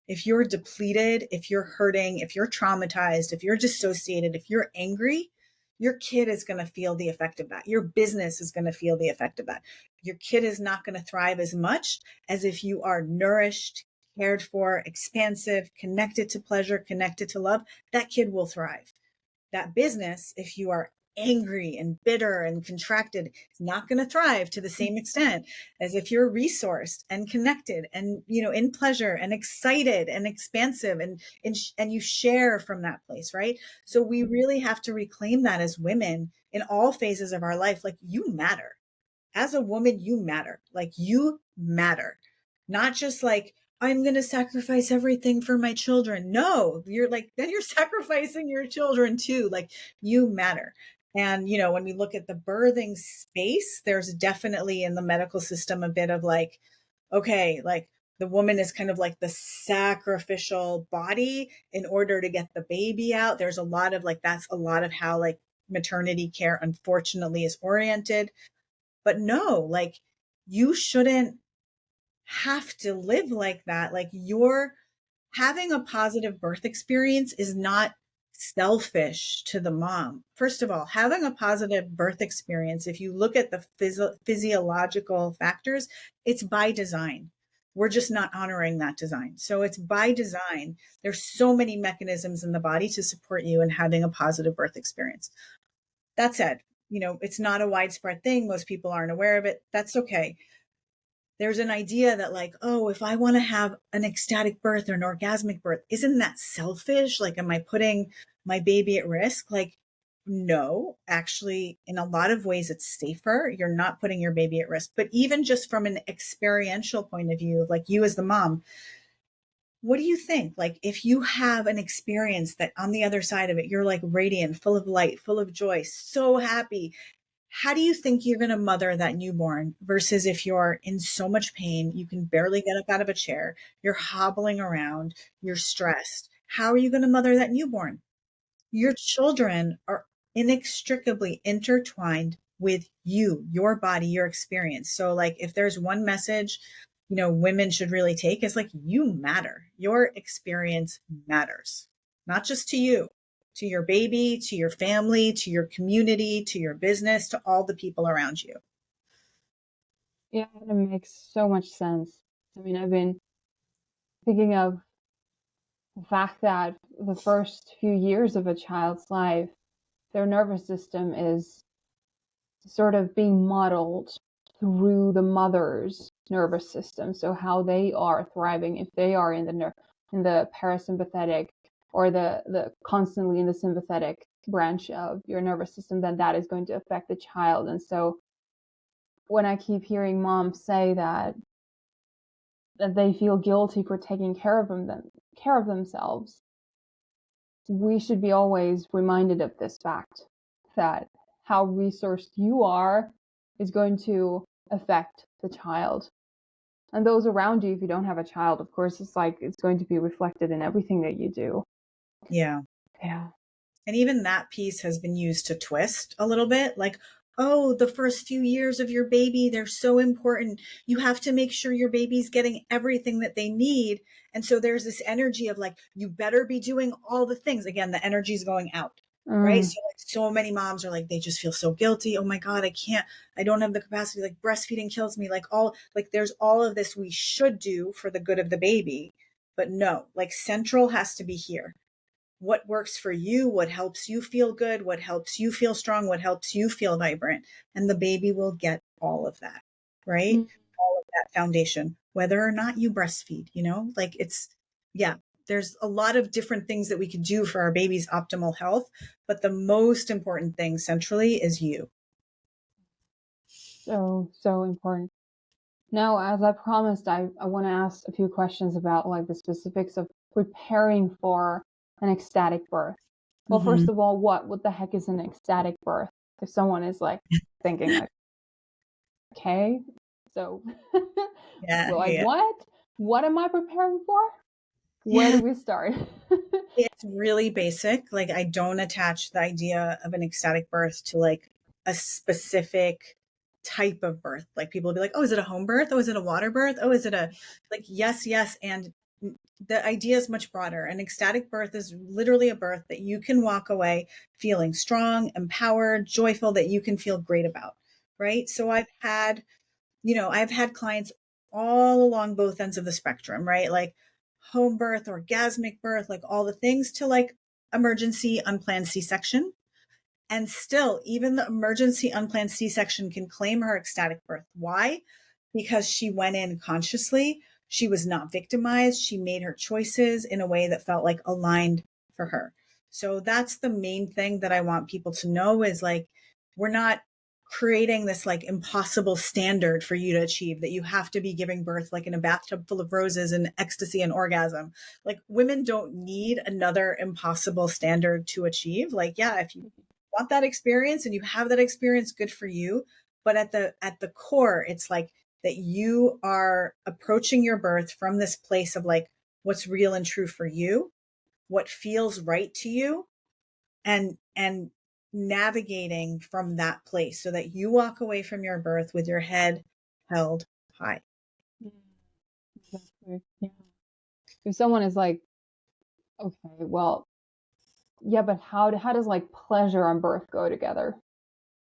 If you're depleted, if you're hurting, if you're traumatized, if you're dissociated, if you're angry, your kid is going to feel the effect of that. Your business is going to feel the effect of that. Your kid is not going to thrive as much as if you are nourished, cared for, expansive, connected to pleasure, connected to love. That kid will thrive. That business, if you are angry and bitter and contracted, is not going to thrive to the same extent as if you're resourced and connected and, you know, in pleasure and excited and expansive and you share from that place, right? So we really have to reclaim that as women in all phases of our life. Like, you matter. As a woman, you matter. Like, you matter. Not just like, I'm going to sacrifice everything for my children. No, you're like, then you're sacrificing your children too. Like, you matter. And, you know, when we look at the birthing space, there's definitely in the medical system a bit of like, okay, like the woman is kind of like the sacrificial body in order to get the baby out. There's a lot of like, that's a lot of how like maternity care, unfortunately, is oriented. But no, like, you shouldn't have to live like that. Like, you're having a positive birth experience is not selfish to the mom. First of all, having a positive birth experience, if you look at the physiological factors, it's by design. We're just not honoring that design. So it's by design. There's so many mechanisms in the body to support you in having a positive birth experience. That said, you know, it's not a widespread thing. Most people aren't aware of it. That's okay. There's an idea that like, oh, if I want to have an ecstatic birth or an orgasmic birth, isn't that selfish? Like, am I putting my baby at risk? Like, no, actually, in a lot of ways, it's safer. You're not putting your baby at risk. But even just from an experiential point of view, like you as the mom, what do you think? Like, if you have an experience that on the other side of it, you're like radiant, full of light, full of joy, so happy, how do you think you're going to mother that newborn versus if you're in so much pain, you can barely get up out of a chair, you're hobbling around, you're stressed? How are you going to mother that newborn? Your children are inextricably intertwined with you, your body, your experience. So, like, if there's one message, you know, women should really take is like, you matter. Your experience matters, not just to you, to your baby, to your family, to your community, to your business, to all the people around you.
Yeah, it makes so much sense. I mean, I've been thinking of the fact that the first few years of a child's life, their nervous system is sort of being modeled through the mother's nervous system. So how they are thriving, if they are in the parasympathetic or the constantly in the sympathetic branch of your nervous system, then that is going to affect the child. And so when I keep hearing moms say that they feel guilty for taking care of themselves, we should be always reminded of this fact that how resourced you are is going to affect the child and those around you. If you don't have a child, of course, it's like it's going to be reflected in everything that you do.
Yeah.
Yeah.
And even that piece has been used to twist a little bit like, oh, the first few years of your baby, they're so important. You have to make sure your baby's getting everything that they need. And so there's this energy of like, you better be doing all the things. Again, the energy is going out, right?
Mm.
So, like, so many moms are like, they just feel so guilty. Oh my God, I don't have the capacity. Like, breastfeeding kills me. Like, there's all of this we should do for the good of the baby. But no, like, central has to be here. What works for you, what helps you feel good, what helps you feel strong, what helps you feel vibrant. And the baby will get all of that, right?
Mm.
All of that foundation, whether or not you breastfeed, you know, like yeah, there's a lot of different things that we could do for our baby's optimal health. But the most important thing centrally is you.
So important. Now, as I promised, I want to ask a few questions about like the specifics of preparing for an ecstatic birth. Well,
Mm-hmm.
first of all, what the heck is an ecstatic birth? If someone is like thinking like, okay, so
Yeah,
well, like
yeah,
what? What am I preparing for? Where
yeah.
do we start?
It's really basic. Like, I don't attach the idea of an ecstatic birth to like a specific type of birth. Like, people will be like, oh, is it a home birth? Oh, is it a water birth? Oh, is it a, like, yes, yes. And the idea is much broader. An ecstatic birth is literally a birth that you can walk away feeling strong, empowered, joyful, that you can feel great about. Right. So I've had clients all along both ends of the spectrum, right? Like home birth, orgasmic birth, like all the things, to like emergency unplanned C-section. And still, even the emergency unplanned C-section can claim her ecstatic birth. Why? Because she went in consciously. She was not victimized. She made her choices in a way that felt like aligned for her. So that's the main thing that I want people to know is like, we're not creating this like impossible standard for you to achieve, that you have to be giving birth like in a bathtub full of roses and ecstasy and orgasm. Like, women don't need another impossible standard to achieve. Like, yeah, if you want that experience and you have that experience, good for you. But at the core, it's like that you are approaching your birth from this place of like what's real and true for you, what feels right to you, and navigating from that place so that you walk away from your birth with your head held high.
Exactly. Yeah. If someone is like, okay, well, yeah, but how does like pleasure and birth go together?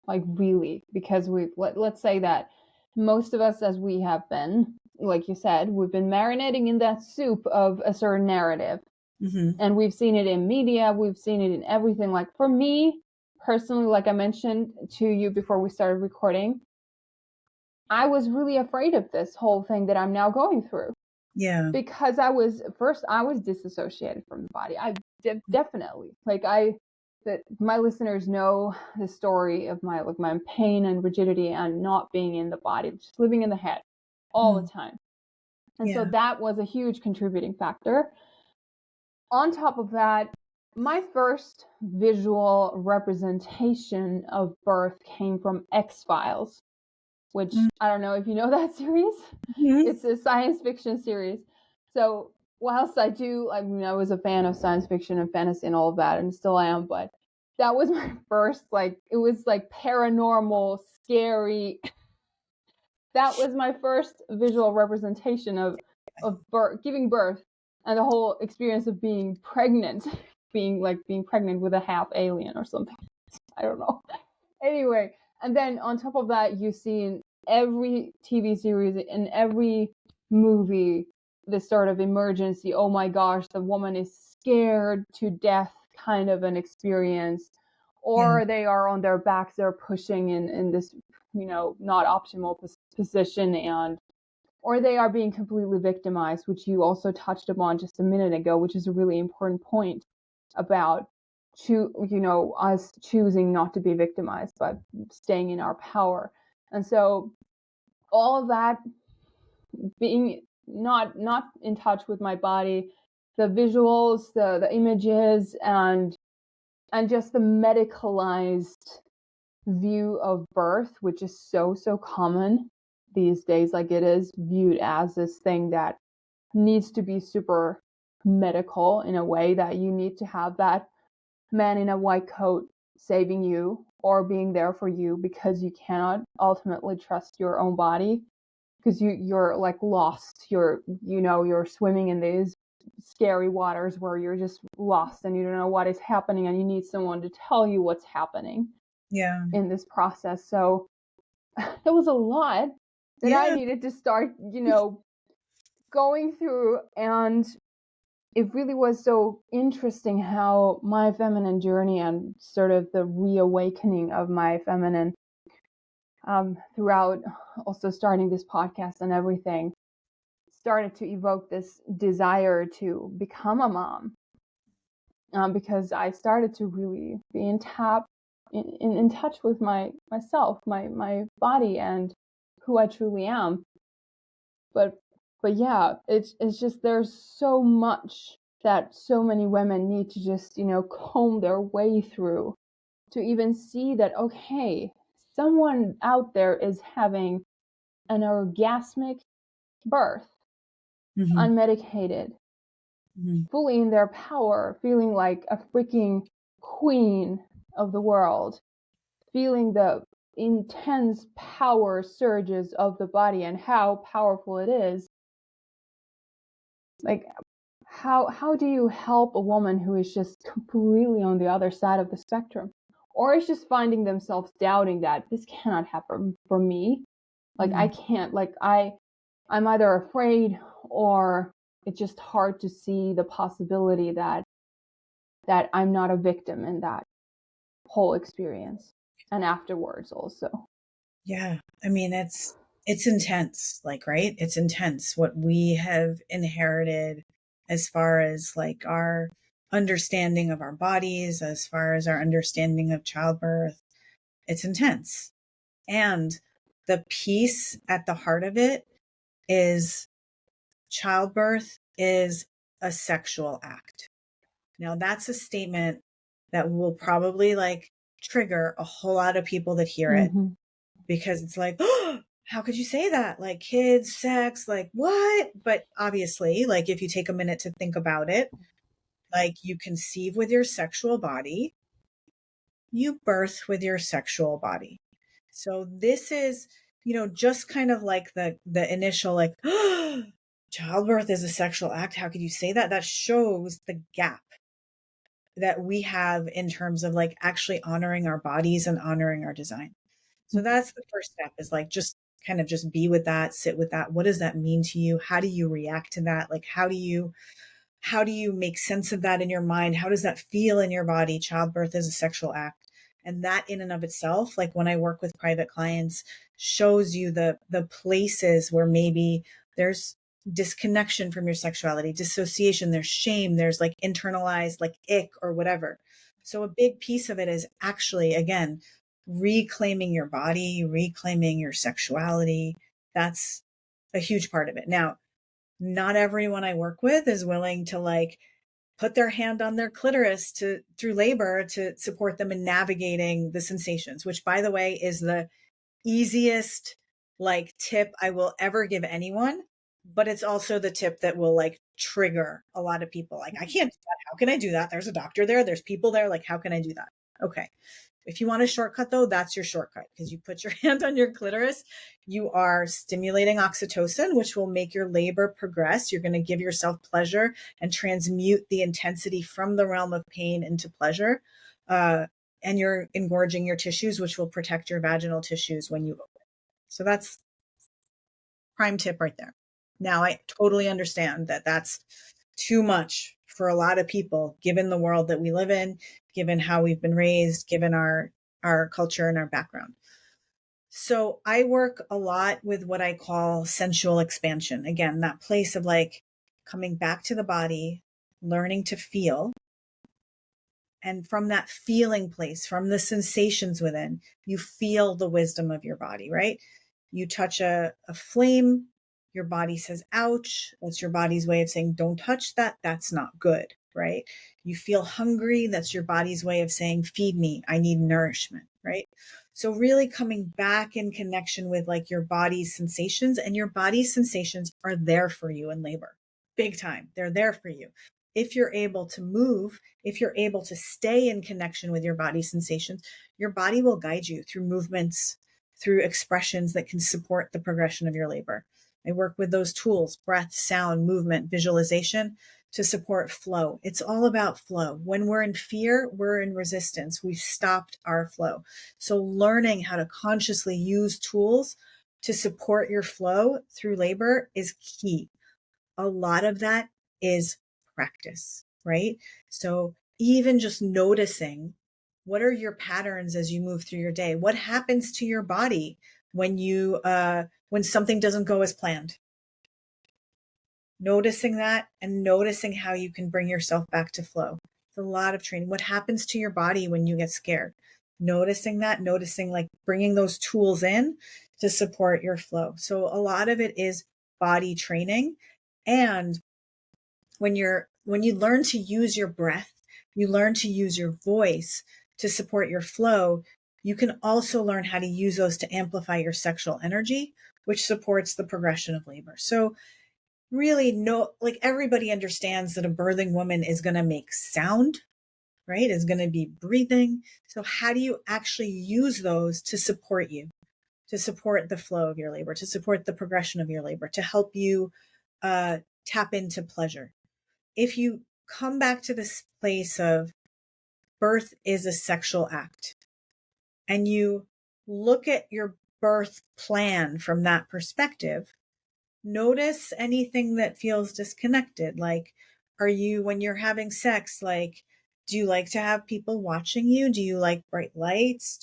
Like really? Because let's say that most of us, as we have been, like you said, we've been marinating in that soup of a certain narrative.
Mm-hmm.
And we've seen it in media, we've seen it in everything. Like for me personally, like I mentioned to you before we started recording, I was really afraid of this whole thing that I'm now going through
Yeah.
because I was disassociated from the body. I definitely like I that my listeners know the story of my pain and rigidity and not being in the body, just living in the head all the
Mm.
time. And so
Yeah.
that was a huge contributing factor. On top of that, my first visual representation of birth came from X-Files, which I don't know if you know that series.
Mm-hmm.
It's a science fiction series. So whilst I was a fan of science fiction and fantasy and all of that, and still am, but that was my first, like, it was like paranormal, scary. That was my first visual representation of birth, giving birth, and the whole experience of being pregnant, being pregnant with a half alien or something. I don't know. Anyway, and then on top of that, you see in every TV series, in every movie, this sort of emergency, oh my gosh, the woman is scared to death kind of an experience.
Yeah.
Or they are on their backs, they're pushing in this, not optimal position, and or they are being completely victimized, which you also touched upon just a minute ago, which is a really important point about us choosing not to be victimized, but staying in our power. And so all of that, being not in touch with my body, the visuals, the images, and just the medicalized view of birth, which is so common these days. Like, it is viewed as this thing that needs to be super medical, in a way that you need to have that man in a white coat saving you or being there for you, because you cannot ultimately trust your own body, because you're like lost. You're swimming in these scary waters where you're just lost and you don't know what is happening, and you need someone to tell you what's happening
Yeah.
in this process. So there was a lot that I
Yeah.
needed to start, going through. And it really was so interesting how my feminine journey and sort of the reawakening of my feminine, throughout also starting this podcast and everything, started to evoke this desire to become a mom, because I started to really be in in touch with myself, my body, and who I truly am. But yeah, it's just there's so much that so many women need to just, comb their way through to even see that, okay, someone out there is having an orgasmic birth, unmedicated, fully in their power, feeling like a freaking queen of the world, feeling the intense power surges of the body and how powerful it is. Like, how do you help a woman who is just completely on the other side of the spectrum, or is just finding themselves doubting that this cannot happen for me? Like, I can't, like, I'm either afraid, or it's just hard to see the possibility that I'm not a victim in that whole experience and afterwards also.
Yeah. I mean, it's intense, like, right? It's intense what we have inherited as far as like our understanding of our bodies, as far as our understanding of childbirth. It's intense. And the piece at the heart of it is childbirth is a sexual act. Now, that's a statement that will probably like trigger a whole lot of people that hear it, because it's like, oh, how could you say that? Like, kids, sex, like what? But obviously, like, if you take a minute to think about it, like, you conceive with your sexual body, you birth with your sexual body. So this is, just kind of like the initial like, oh, childbirth is a sexual act. How could you say that? That shows the gap that we have in terms of like actually honoring our bodies and honoring our design. So that's the first step, is like, just kind of just be with that, sit with that. What does that mean to you? How do you react to that? Like, how do you make sense of that in your mind? How does that feel in your body? Childbirth is a sexual act. And that in and of itself, like when I work with private clients, shows you the places where maybe there's disconnection from your sexuality, dissociation, there's shame, there's like internalized like ick or whatever. So a big piece of it is actually, again, reclaiming your body, reclaiming your sexuality. That's a huge part of it. Now, not everyone I work with is willing to like put their hand on their clitoris through labor to support them in navigating the sensations, which, by the way, is the easiest like tip I will ever give anyone. But it's also the tip that will like trigger a lot of people. Like, I can't do that. How can I do that? There's a doctor there. There's people there. Like, how can I do that? Okay. If you want a shortcut though, that's your shortcut, because you put your hand on your clitoris, you are stimulating oxytocin, which will make your labor progress. You're going to give yourself pleasure and transmute the intensity from the realm of pain into pleasure. And you're engorging your tissues, which will protect your vaginal tissues when you open. So that's prime tip right there. Now, I totally understand that that's too much for a lot of people, given the world that we live in, given how we've been raised, given our culture and our background. So I work a lot with what I call sensual expansion. Again, that place of like coming back to the body, learning to feel. And from that feeling place, from the sensations within, you feel the wisdom of your body, right? You touch a flame, your body says, ouch. That's your body's way of saying, don't touch that. That's not good, right? You feel hungry. That's your body's way of saying, feed me. I need nourishment, right? So really coming back in connection with like your body's sensations, and your body's sensations are there for you in labor. Big time. They're there for you. If you're able to move, if you're able to stay in connection with your body's sensations, your body will guide you through movements, through expressions that can support the progression of your labor. I work with those tools: breath, sound, movement, visualization, to support flow. It's all about flow. When we're in fear, we're in resistance. We've stopped our flow. So learning how to consciously use tools to support your flow through labor is key. A lot of that is practice, right? So even just noticing, what are your patterns as you move through your day? What happens to your body when when something doesn't go as planned? Noticing that and noticing how you can bring yourself back to flow. It's a lot of training. What happens to your body when you get scared? noticing like bringing those tools in to support your flow. So a lot of it is body training. And when you learn to use your breath, you learn to use your voice to support your flow, you can also learn how to use those to amplify your sexual energy, which supports the progression of labor. So really, like everybody understands that a birthing woman is going to make sound, right? Is going to be breathing. So how do you actually use those to support you, to support the flow of your labor, to support the progression of your labor, to help you tap into pleasure? If you come back to this place of birth is a sexual act, and you look at your birth plan from that perspective, notice anything that feels disconnected. Like, when you're having sex, like, do you like to have people watching you? Do you like bright lights?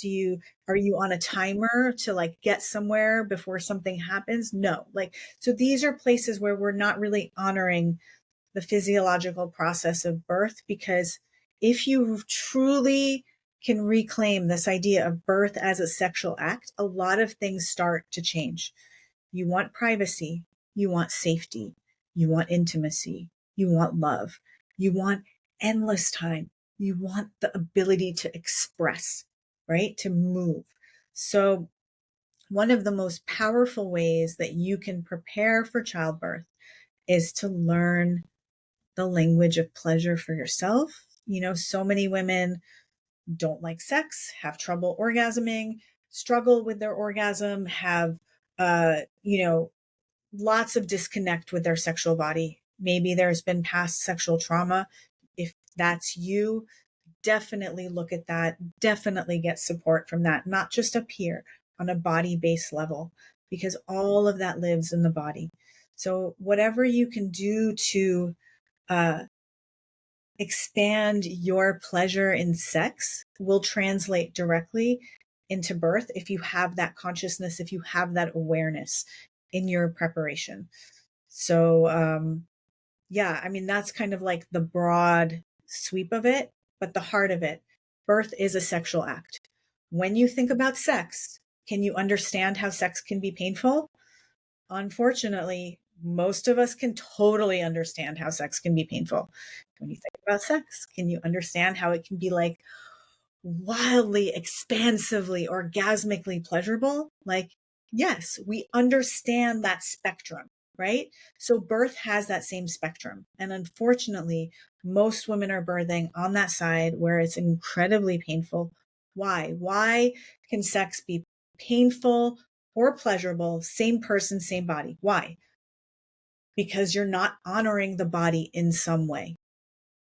Are you on a timer to like get somewhere before something happens? No. Like, so these are places where we're not really honoring the physiological process of birth, because if you truly can reclaim this idea of birth as a sexual act, a lot of things start to change. You want privacy, you want safety, you want intimacy, you want love, you want endless time, you want the ability to express, right? To move. So one of the most powerful ways that you can prepare for childbirth is to learn the language of pleasure for yourself. So many women don't like sex, have trouble orgasming, struggle with their orgasm, have, lots of disconnect with their sexual body. Maybe there's been past sexual trauma. If that's you, definitely look at that. Definitely get support from that, not just up here on a body-based level, because all of that lives in the body. So whatever you can do to expand your pleasure in sex will translate directly into birth if you have that consciousness, if you have that awareness in your preparation. So, yeah, I mean, that's kind of like the broad sweep of it, but the heart of it, birth is a sexual act. When you think about sex, can you understand how sex can be painful? Unfortunately, most of us can totally understand how sex can be painful. When you think about sex, can you understand how it can be like wildly, expansively, orgasmically pleasurable? Like, yes, we understand that spectrum, right? So birth has that same spectrum. And unfortunately, most women are birthing on that side where it's incredibly painful. Why? Why can sex be painful or pleasurable? Same person, same body. Why? Because you're not honoring the body in some way,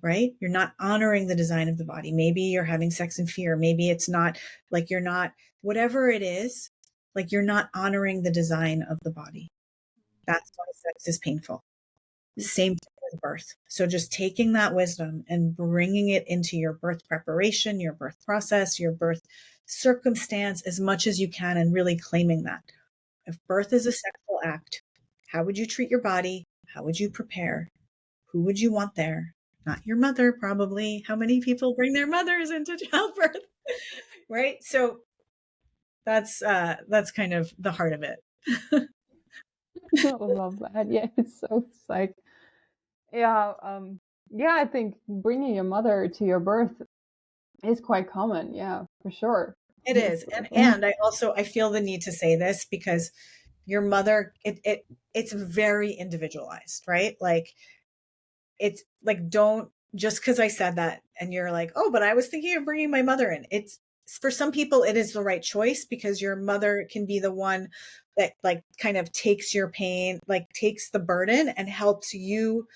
right? You're not honoring the design of the body. Maybe you're having sex in fear. Maybe it's not like you're not, whatever it is, like you're not honoring the design of the body. That's why sex is painful. Same thing with birth. So just taking that wisdom and bringing it into your birth preparation, your birth process, your birth circumstance as much as you can, and really claiming that. If birth is a sexual act, how would you treat your body? How would you prepare? Who would you want there? Not your mother, probably. How many people bring their mothers into childbirth? Right? So that's kind of the heart of it.
I love that. Yeah, it's like, yeah, yeah, I think bringing your mother to your birth is quite common. Yeah, for sure.
It is. And I feel the need to say this because your mother, it's very individualized, right? Like, it's like, don't, just because I said that and you're like, oh, but I was thinking of bringing my mother in. It's, for some people, it is the right choice because your mother can be the one that like kind of takes your pain, like takes the burden and helps you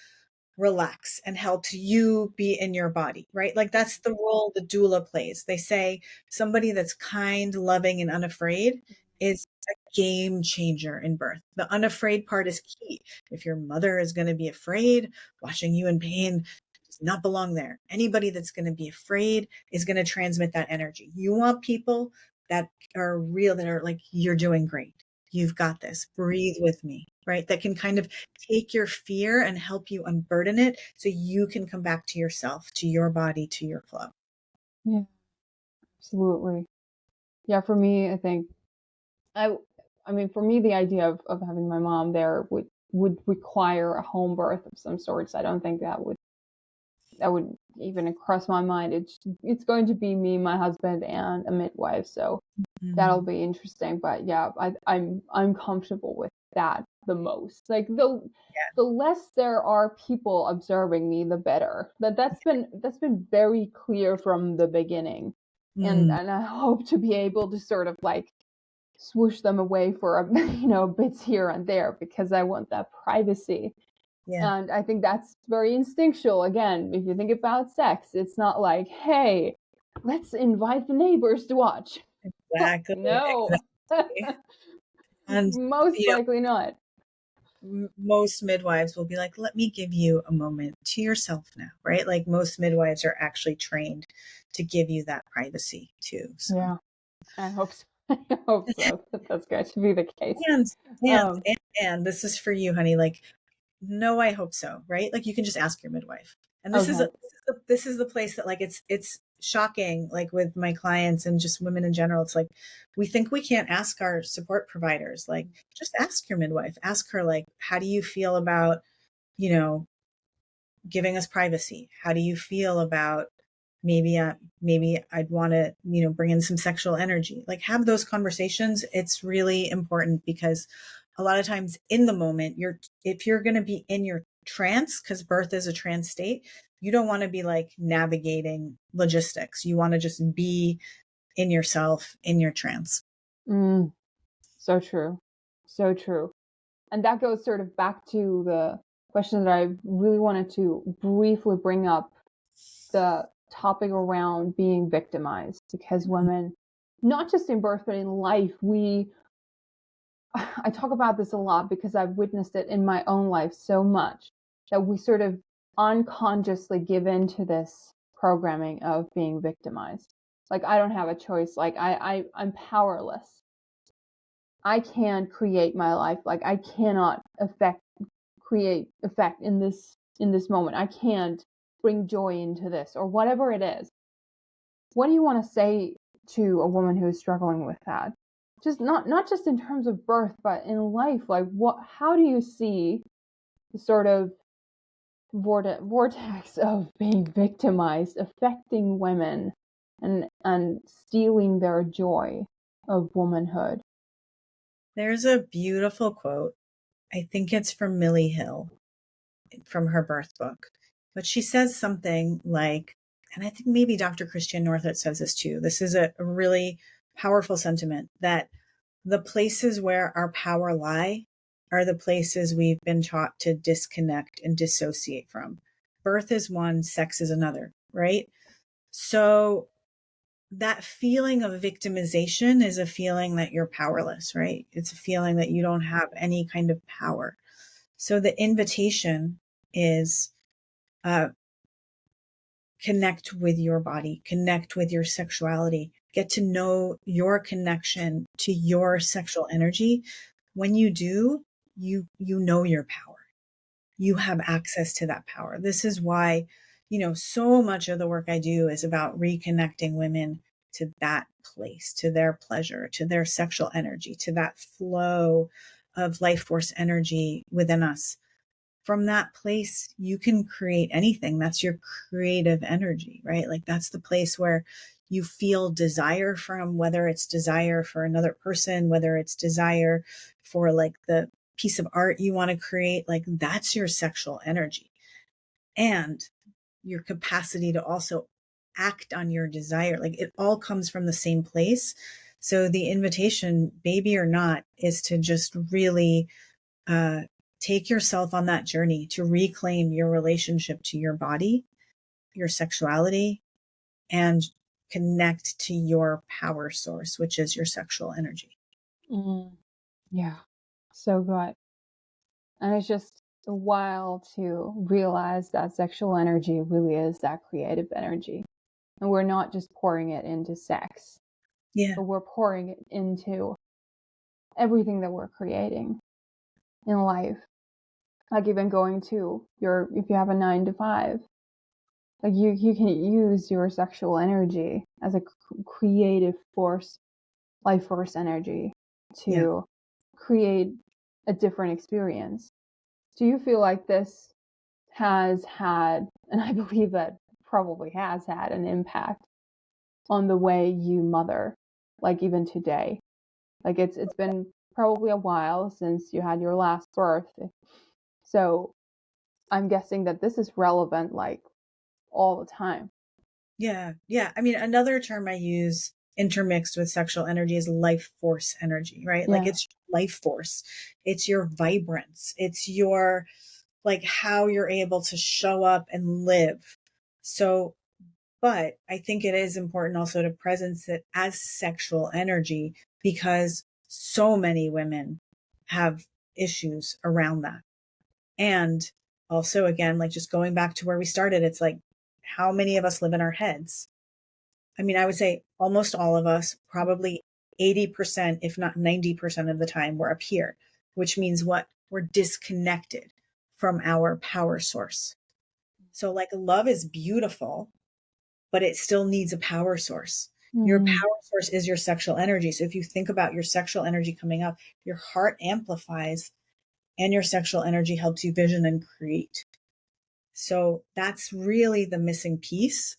relax and helps you be in your body, right? Like that's the role the doula plays. They say somebody that's kind, loving, and unafraid is a game changer in birth. The unafraid part is key. If your mother is going to be afraid, watching you in pain does not belong there. Anybody that's going to be afraid is going to transmit that energy. You want people that are real, that are like, you're doing great. You've got this. Breathe with me, right? That can kind of take your fear and help you unburden it so you can come back to yourself, to your body, to your flow.
Yeah, Absolutely. Yeah, for me, I think I I mean, for me, the idea of having my mom there would require a home birth of some sorts. I don't think that would even cross my mind. It's going to be me, my husband, and a midwife. So that'll
Mm.
be interesting. But yeah, I'm comfortable with that the most. Like the less there are people observing me, the better. That's been very clear from the beginning,
Mm.
and I hope to be able to sort of like swoosh them away for a bits here and there because I want that privacy.
Yeah,
And I think that's very instinctual. Again, if you think about sex, it's not like, hey, let's invite the neighbors to watch.
exactly,
No.
exactly. And
Most
you know,
likely not.
most midwives will be like, let me give you a moment to yourself now, right? Like most midwives are actually trained to give you that privacy too. So,
Yeah, I hope so. I hope so. That's going to be the case.
and, and,
Um,
and this is for you, honey. Like, no, I hope so, right? Like you can just ask your midwife. And
okay.
this is the place that like it's shocking, like with my clients and just women in general. It's like we think we can't ask our support providers. Like just ask your midwife. Ask her like, how do you feel about, you know, giving us privacy? How do you feel about maybe I'd want to, bring in some sexual energy. Like have those conversations. It's really important because a lot of times in the moment, if you're going to be in your trance, because birth is a trance state, you don't want to be like navigating logistics. You want to just be in yourself, in your trance.
mm, so true. So true. And that goes sort of back to the question that I really wanted to briefly bring up, the topic around being victimized, because women, not just in birth but in life, I talk about this a lot because I've witnessed it in my own life so much that we sort of unconsciously give in to this programming of being victimized. Like I don't have a choice. Like I'm powerless. I can't create my life. Like I cannot create effect in this moment. I can't bring joy into this or whatever it is. What do you want to say to a woman who is struggling with that? Just not just in terms of birth, but in life. Like how do you see the sort of vortex of being victimized affecting women and stealing their joy of womanhood?
There's a beautiful quote. I think it's from Millie Hill from her birth book. But she says something like, and I think maybe Dr. Christian Northrup says this too. This is a really powerful sentiment that the places where our power lie are the places we've been taught to disconnect and dissociate from. Birth is one, sex is another, right? So that feeling of victimization is a feeling that you're powerless, right? It's a feeling that you don't have any kind of power. So the invitation is connect with your body, connect with your sexuality, get to know your connection to your sexual energy. When you do, you know your power. You have access to that power. This is why, so much of the work I do is about reconnecting women to that place, to their pleasure, to their sexual energy, to that flow of life force energy within us. From that place, you can create anything. That's your creative energy, right? Like that's the place where you feel desire from, whether it's desire for another person, whether it's desire for like the piece of art you want to create, like that's your sexual energy. And your capacity to also act on your desire. Like it all comes from the same place. So the invitation, baby or not, is to just really uh, take yourself on that journey to reclaim your relationship to your body, your sexuality, and connect to your power source, which is your sexual energy.
Mm, yeah, so good. And it's just a while to realize that sexual energy really is that creative energy. And we're not just pouring it into sex,
Yeah.
but we're pouring it into everything that we're creating in life. Like even going to if you have a 9 to 5, Like you can use your sexual energy as a creative force, life force energy to create a different experience. Do you feel like this has had, and I believe that probably has had an impact on the way you mother, like even today? Like it's been probably a while since you had your last birth. So I'm guessing that this is relevant like all the time.
Yeah. Yeah. I mean, another term I use intermixed with sexual energy is life force energy, right? Like
Yeah.
it's life force. It's your vibrance. It's your, like, how you're able to show up and live. So, but I think it is important also to presence it as sexual energy, because so many women have issues around that. And also, again, like just going back to where we started, it's like, how many of us live in our heads? I mean, I would say almost all of us, probably 80%, if not 90% of the time, we're up here, which means what? We're disconnected from our power source. So, like, love is beautiful, but it still needs a power source. Your power source is your sexual energy. So, if you think about your sexual energy coming up, your heart amplifies and your sexual energy helps you vision and create. So, that's really the missing piece,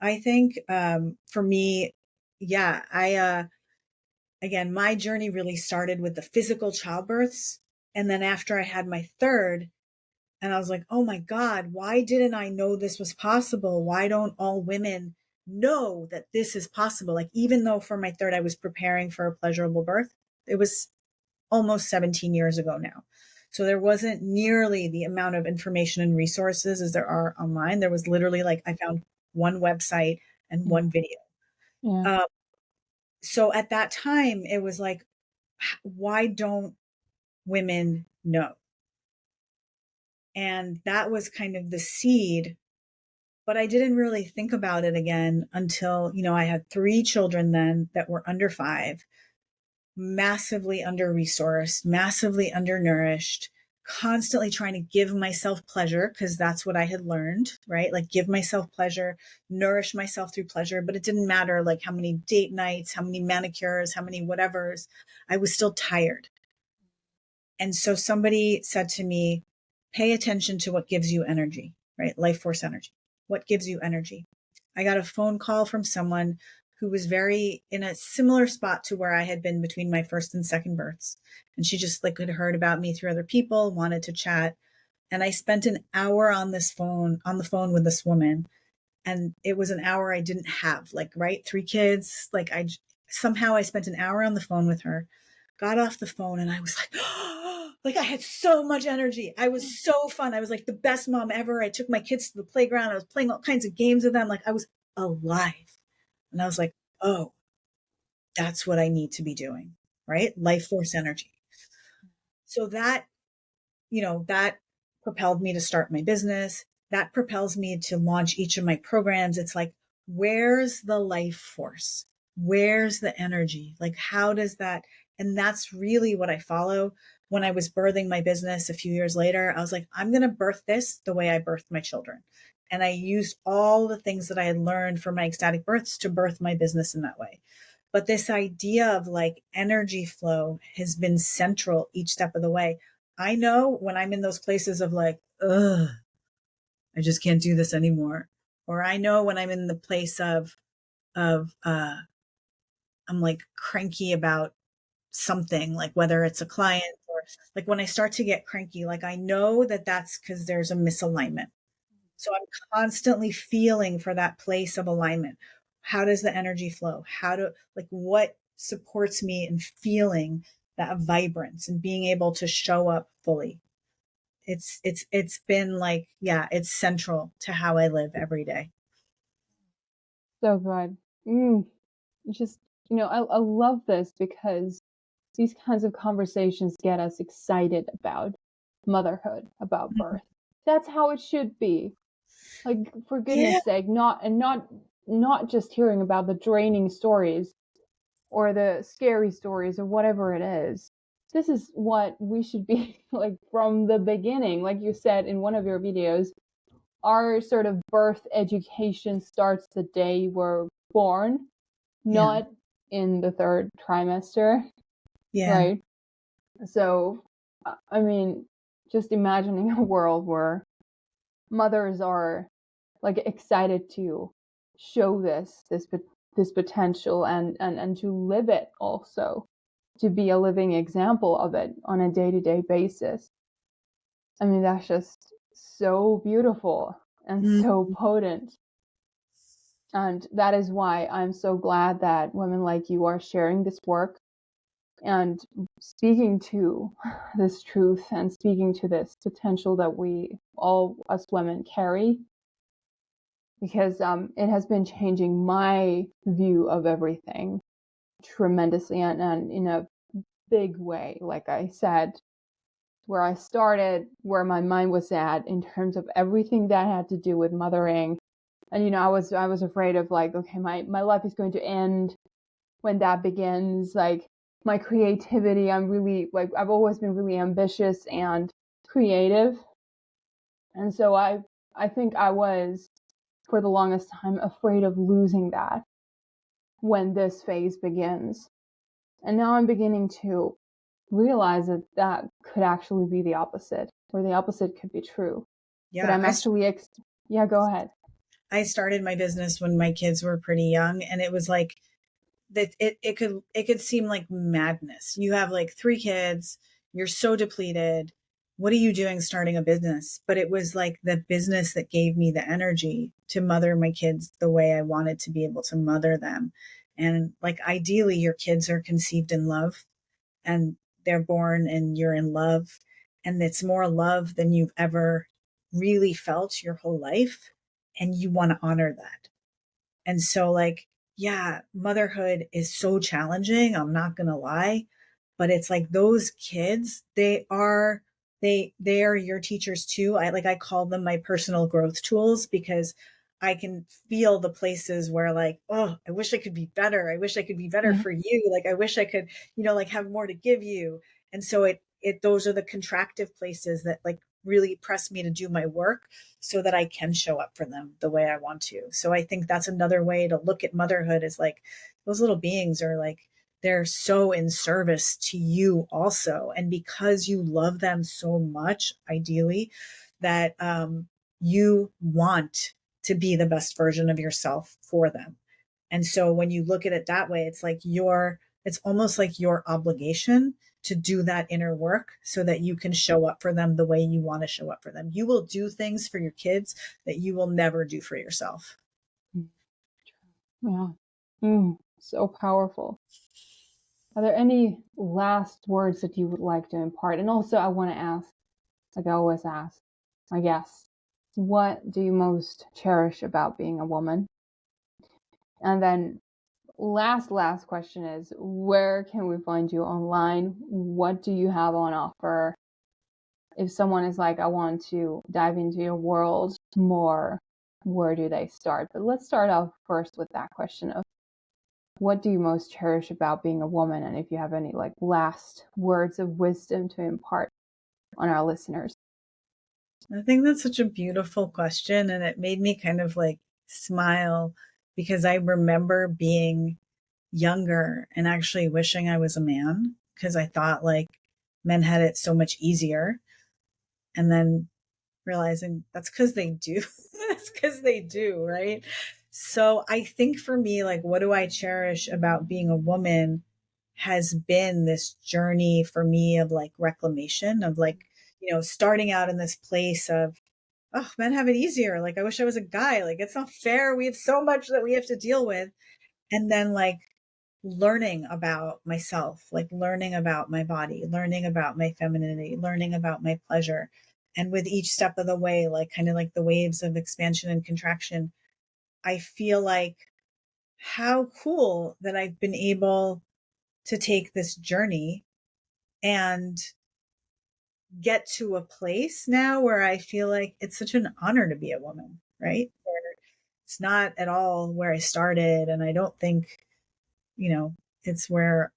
I think. For me, yeah, again, my journey really started with the physical childbirths. And then after I had my third, and I was like, oh my God, why didn't I know this was possible? Why don't all women know that this is possible? Like, even though for my third, I was preparing for a pleasurable birth, it was almost 17 years ago now. So there wasn't nearly the amount of information and resources as there are online. There was literally, like, I found one website and one video.
Yeah.
Uh, so at that time, it was like, why don't women know? And that was kind of the seed. But I didn't really think about it again until, I had 3 children then that were under 5, massively under resourced, massively undernourished, constantly trying to give myself pleasure because that's what I had learned, right? Like, give myself pleasure, nourish myself through pleasure. But it didn't matter like how many date nights, how many manicures, how many whatevers, I was still tired. And so somebody said to me, pay attention to what gives you energy, right? Life force energy. What gives you energy? I got a phone call from someone who was very in a similar spot to where I had been between my first and second births. And she just like had heard about me through other people, wanted to chat. And I spent an hour on the phone with this woman. And it was an hour I didn't have, like, right? 3 kids. Like, somehow I spent an hour on the phone with her, got off the phone, and I was like, like, I had so much energy. I was so fun. I was like the best mom ever. I took my kids to the playground. I was playing all kinds of games with them. Like, I was alive. And I was like, oh, that's what I need to be doing, right? Life force energy. So that propelled me to start my business. That propels me to launch each of my programs. It's like, where's the life force? Where's the energy? Like, how does that? And that's really what I follow. When I was birthing my business a few years later, I was like, I'm going to birth this the way I birthed my children. And I used all the things that I had learned from my ecstatic births to birth my business in that way. But this idea of like energy flow has been central each step of the way. I know when I'm in those places of like, ugh, I just can't do this anymore. Or I know when I'm in the place of I'm like cranky about something, like whether it's a client or like when I start to get cranky, like I know that that's because there's a misalignment. So I'm constantly feeling for that place of alignment. How does the energy flow? What supports me in feeling that vibrance and being able to show up fully? It's been like, yeah, it's central to how I live every day.
So good. Just, I love this because these kinds of conversations get us excited about motherhood, about birth. That's how it should be. Like, for
Yeah.
goodness sake, not just hearing about the draining stories or the scary stories or whatever it is. This is what we should be like from the beginning. Like you said in one of your videos, our sort of birth education starts the day we're born,
Yeah.
not in the third trimester,
Yeah.
right? So, I mean, just imagining a world where mothers are like excited to show this potential and to live it also, to be a living example of it on a day-to-day basis. I mean, that's just so beautiful and so
Mhm.
potent. And that is why I'm so glad that women like you are sharing this work and speaking to this truth and speaking to this potential that we all, us women, carry, because it has been changing my view of everything tremendously, and in a big way. Like I said, where I started, where my mind was at in terms of everything that had to do with mothering. And I was afraid of, like, okay, my life is going to end when that begins. Like, my creativity, I'm really, like, I've always been really ambitious and creative. And so I think I was, for the longest time, afraid of losing that when this phase begins. And now I'm beginning to realize that that could actually be the opposite, or the opposite could be true. That
Yeah.
I'm actually, yeah, go ahead.
I started my business when my kids were pretty young, and it was like that it could seem like madness. You have like 3 kids, you're so depleted. What are you doing starting a business? But it was like the business that gave me the energy to mother my kids the way I wanted to be able to mother them. And like ideally your kids are conceived in love, and they're born and you're in love, and it's more love than you've ever really felt your whole life, and you want to honor that. And so, like, yeah, motherhood is so challenging, I'm not going to lie, but it's like those kids, they are your teachers too. I call them my personal growth tools, because I can feel the places where, like, oh, I wish I could be better. I wish I could be better
Yeah.
for you. Like, I wish I could, like, have more to give you. And so those are the contractive places that, like, really press me to do my work so that I can show up for them the way I want to. So I think that's another way to look at motherhood, is like those little beings are like, they're so in service to you also. And because you love them so much, ideally, that you want to be the best version of yourself for them. And so when you look at it that way, it's almost like your obligation to do that inner work so that you can show up for them the way you want to show up for them. You will do things for your kids that you will never do for yourself.
Yeah. So powerful. Are there any last words that you would like to impart? And also, I want to ask, like I always ask, I guess, what do you most cherish about being a woman? And then last question is, where can we find you online? What do you have on offer? If someone is like, I want to dive into your world more, where do they start? But let's start off first with that question of, what do you most cherish about being a woman? And if you have any, like, last words of wisdom to impart on our listeners.
I think that's such a beautiful question. And it made me kind of like smile, because I remember being younger and actually wishing I was a man, because I thought like men had it so much easier. And then realizing that's because they do. That's because they do, right? So I think for me, like, what do I cherish about being a woman has been this journey for me of like reclamation, of like, starting out in this place of, oh, men have it easier. Like, I wish I was a guy. Like, it's not fair. We have so much that we have to deal with. And then, like, learning about myself, like learning about my body, learning about my femininity, learning about my pleasure. And with each step of the way, like kind of like the waves of expansion and contraction, I feel like how cool that I've been able to take this journey and get to a place now where I feel like it's such an honor to be a woman, right? Where it's not at all where I started. And I don't think, it's where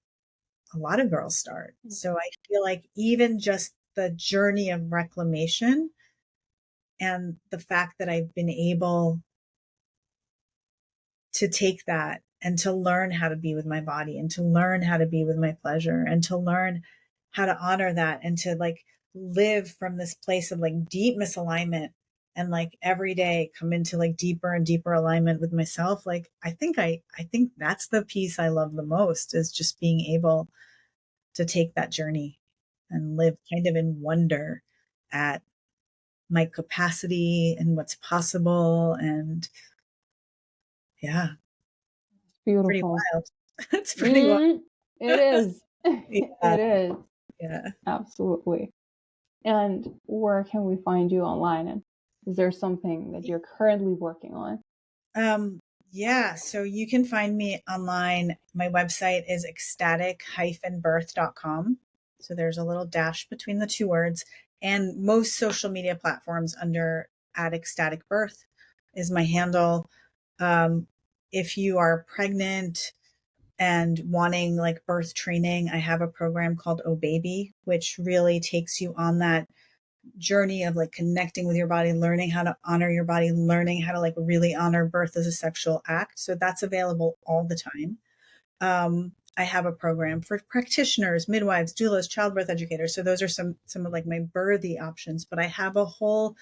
a lot of girls start. So I feel like even just the journey of reclamation And the fact that I've been able to take that and to learn how to be with my body and to learn how to be with my pleasure and to learn how to honor that and to like live from this place of like deep misalignment and like every day come into like deeper and deeper alignment with myself. Like I think that's the piece I love the most, is just being able to take that journey and live kind of in wonder at my capacity and what's possible. And yeah, pretty
Beautiful.
wild. It's pretty wild.
It is.
Yeah,
It is.
yeah.
Absolutely. And where can we find you online? And is there something that you're currently working on?
Yeah, so you can find me online. My website is ecstatic-birth.com. So there's a little dash between the two words. And most social media platforms under at Ecstatic Birth is my handle. If you are pregnant and wanting like birth training, I have a program called Oh Baby, which really takes you on that journey of like connecting with your body, learning how to honor your body, learning how to like really honor birth as a sexual act. So that's available all the time. I have a program for practitioners, midwives, doulas, childbirth educators. So those are some of like my birthy options, but I have a whole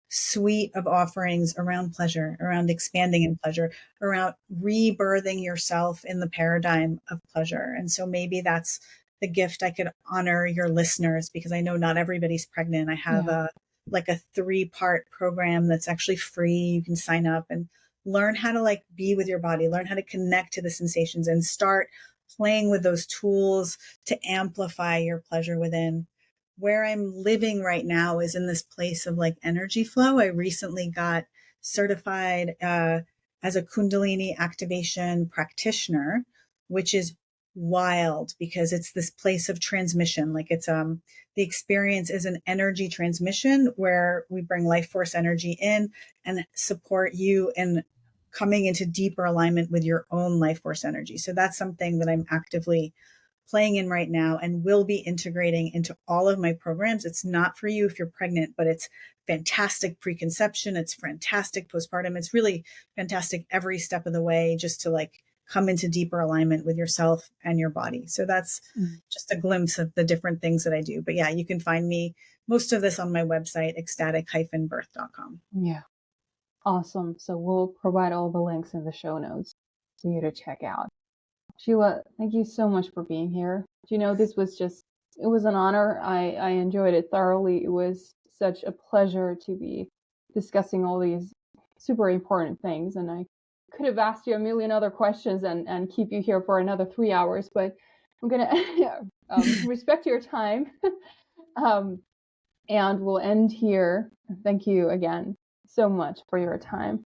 suite of offerings around pleasure, around expanding in pleasure, around rebirthing yourself in the paradigm of pleasure. And so maybe that's the gift I could honor your listeners, because I know not everybody's pregnant. I have
Yeah.
a like a 3-part program that's actually free. You can sign up and learn how to like be with your body, learn how to connect to the sensations and start playing with those tools to amplify your pleasure within. Where I'm living right now is in this place of like energy flow. I recently got certified as a Kundalini activation practitioner, which is wild because it's this place of transmission. Like it's the experience is an energy transmission where we bring life force energy in and support you in coming into deeper alignment with your own life force energy. So that's something that I'm actively playing in right now and will be integrating into all of my programs. It's not for you if you're pregnant, but it's fantastic preconception. It's fantastic postpartum. It's really fantastic every step of the way, just to like come into deeper alignment with yourself and your body. So that's just a glimpse of the different things that I do. But yeah, you can find me most of this on my website, ecstatic-birth.com.
Yeah. Awesome. So we'll provide all the links in the show notes for you to check out. Sheila, thank you so much for being here. This was it was an honor. I enjoyed it thoroughly. It was such a pleasure to be discussing all these super important things. And I could have asked you a million other questions and keep you here for another 3 hours, but I'm going to respect your time. And we'll end here. Thank you again so much for your time.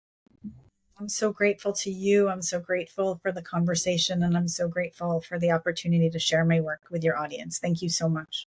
I'm so grateful to you. I'm so grateful for the conversation, and I'm so grateful for the opportunity to share my work with your audience. Thank you so much.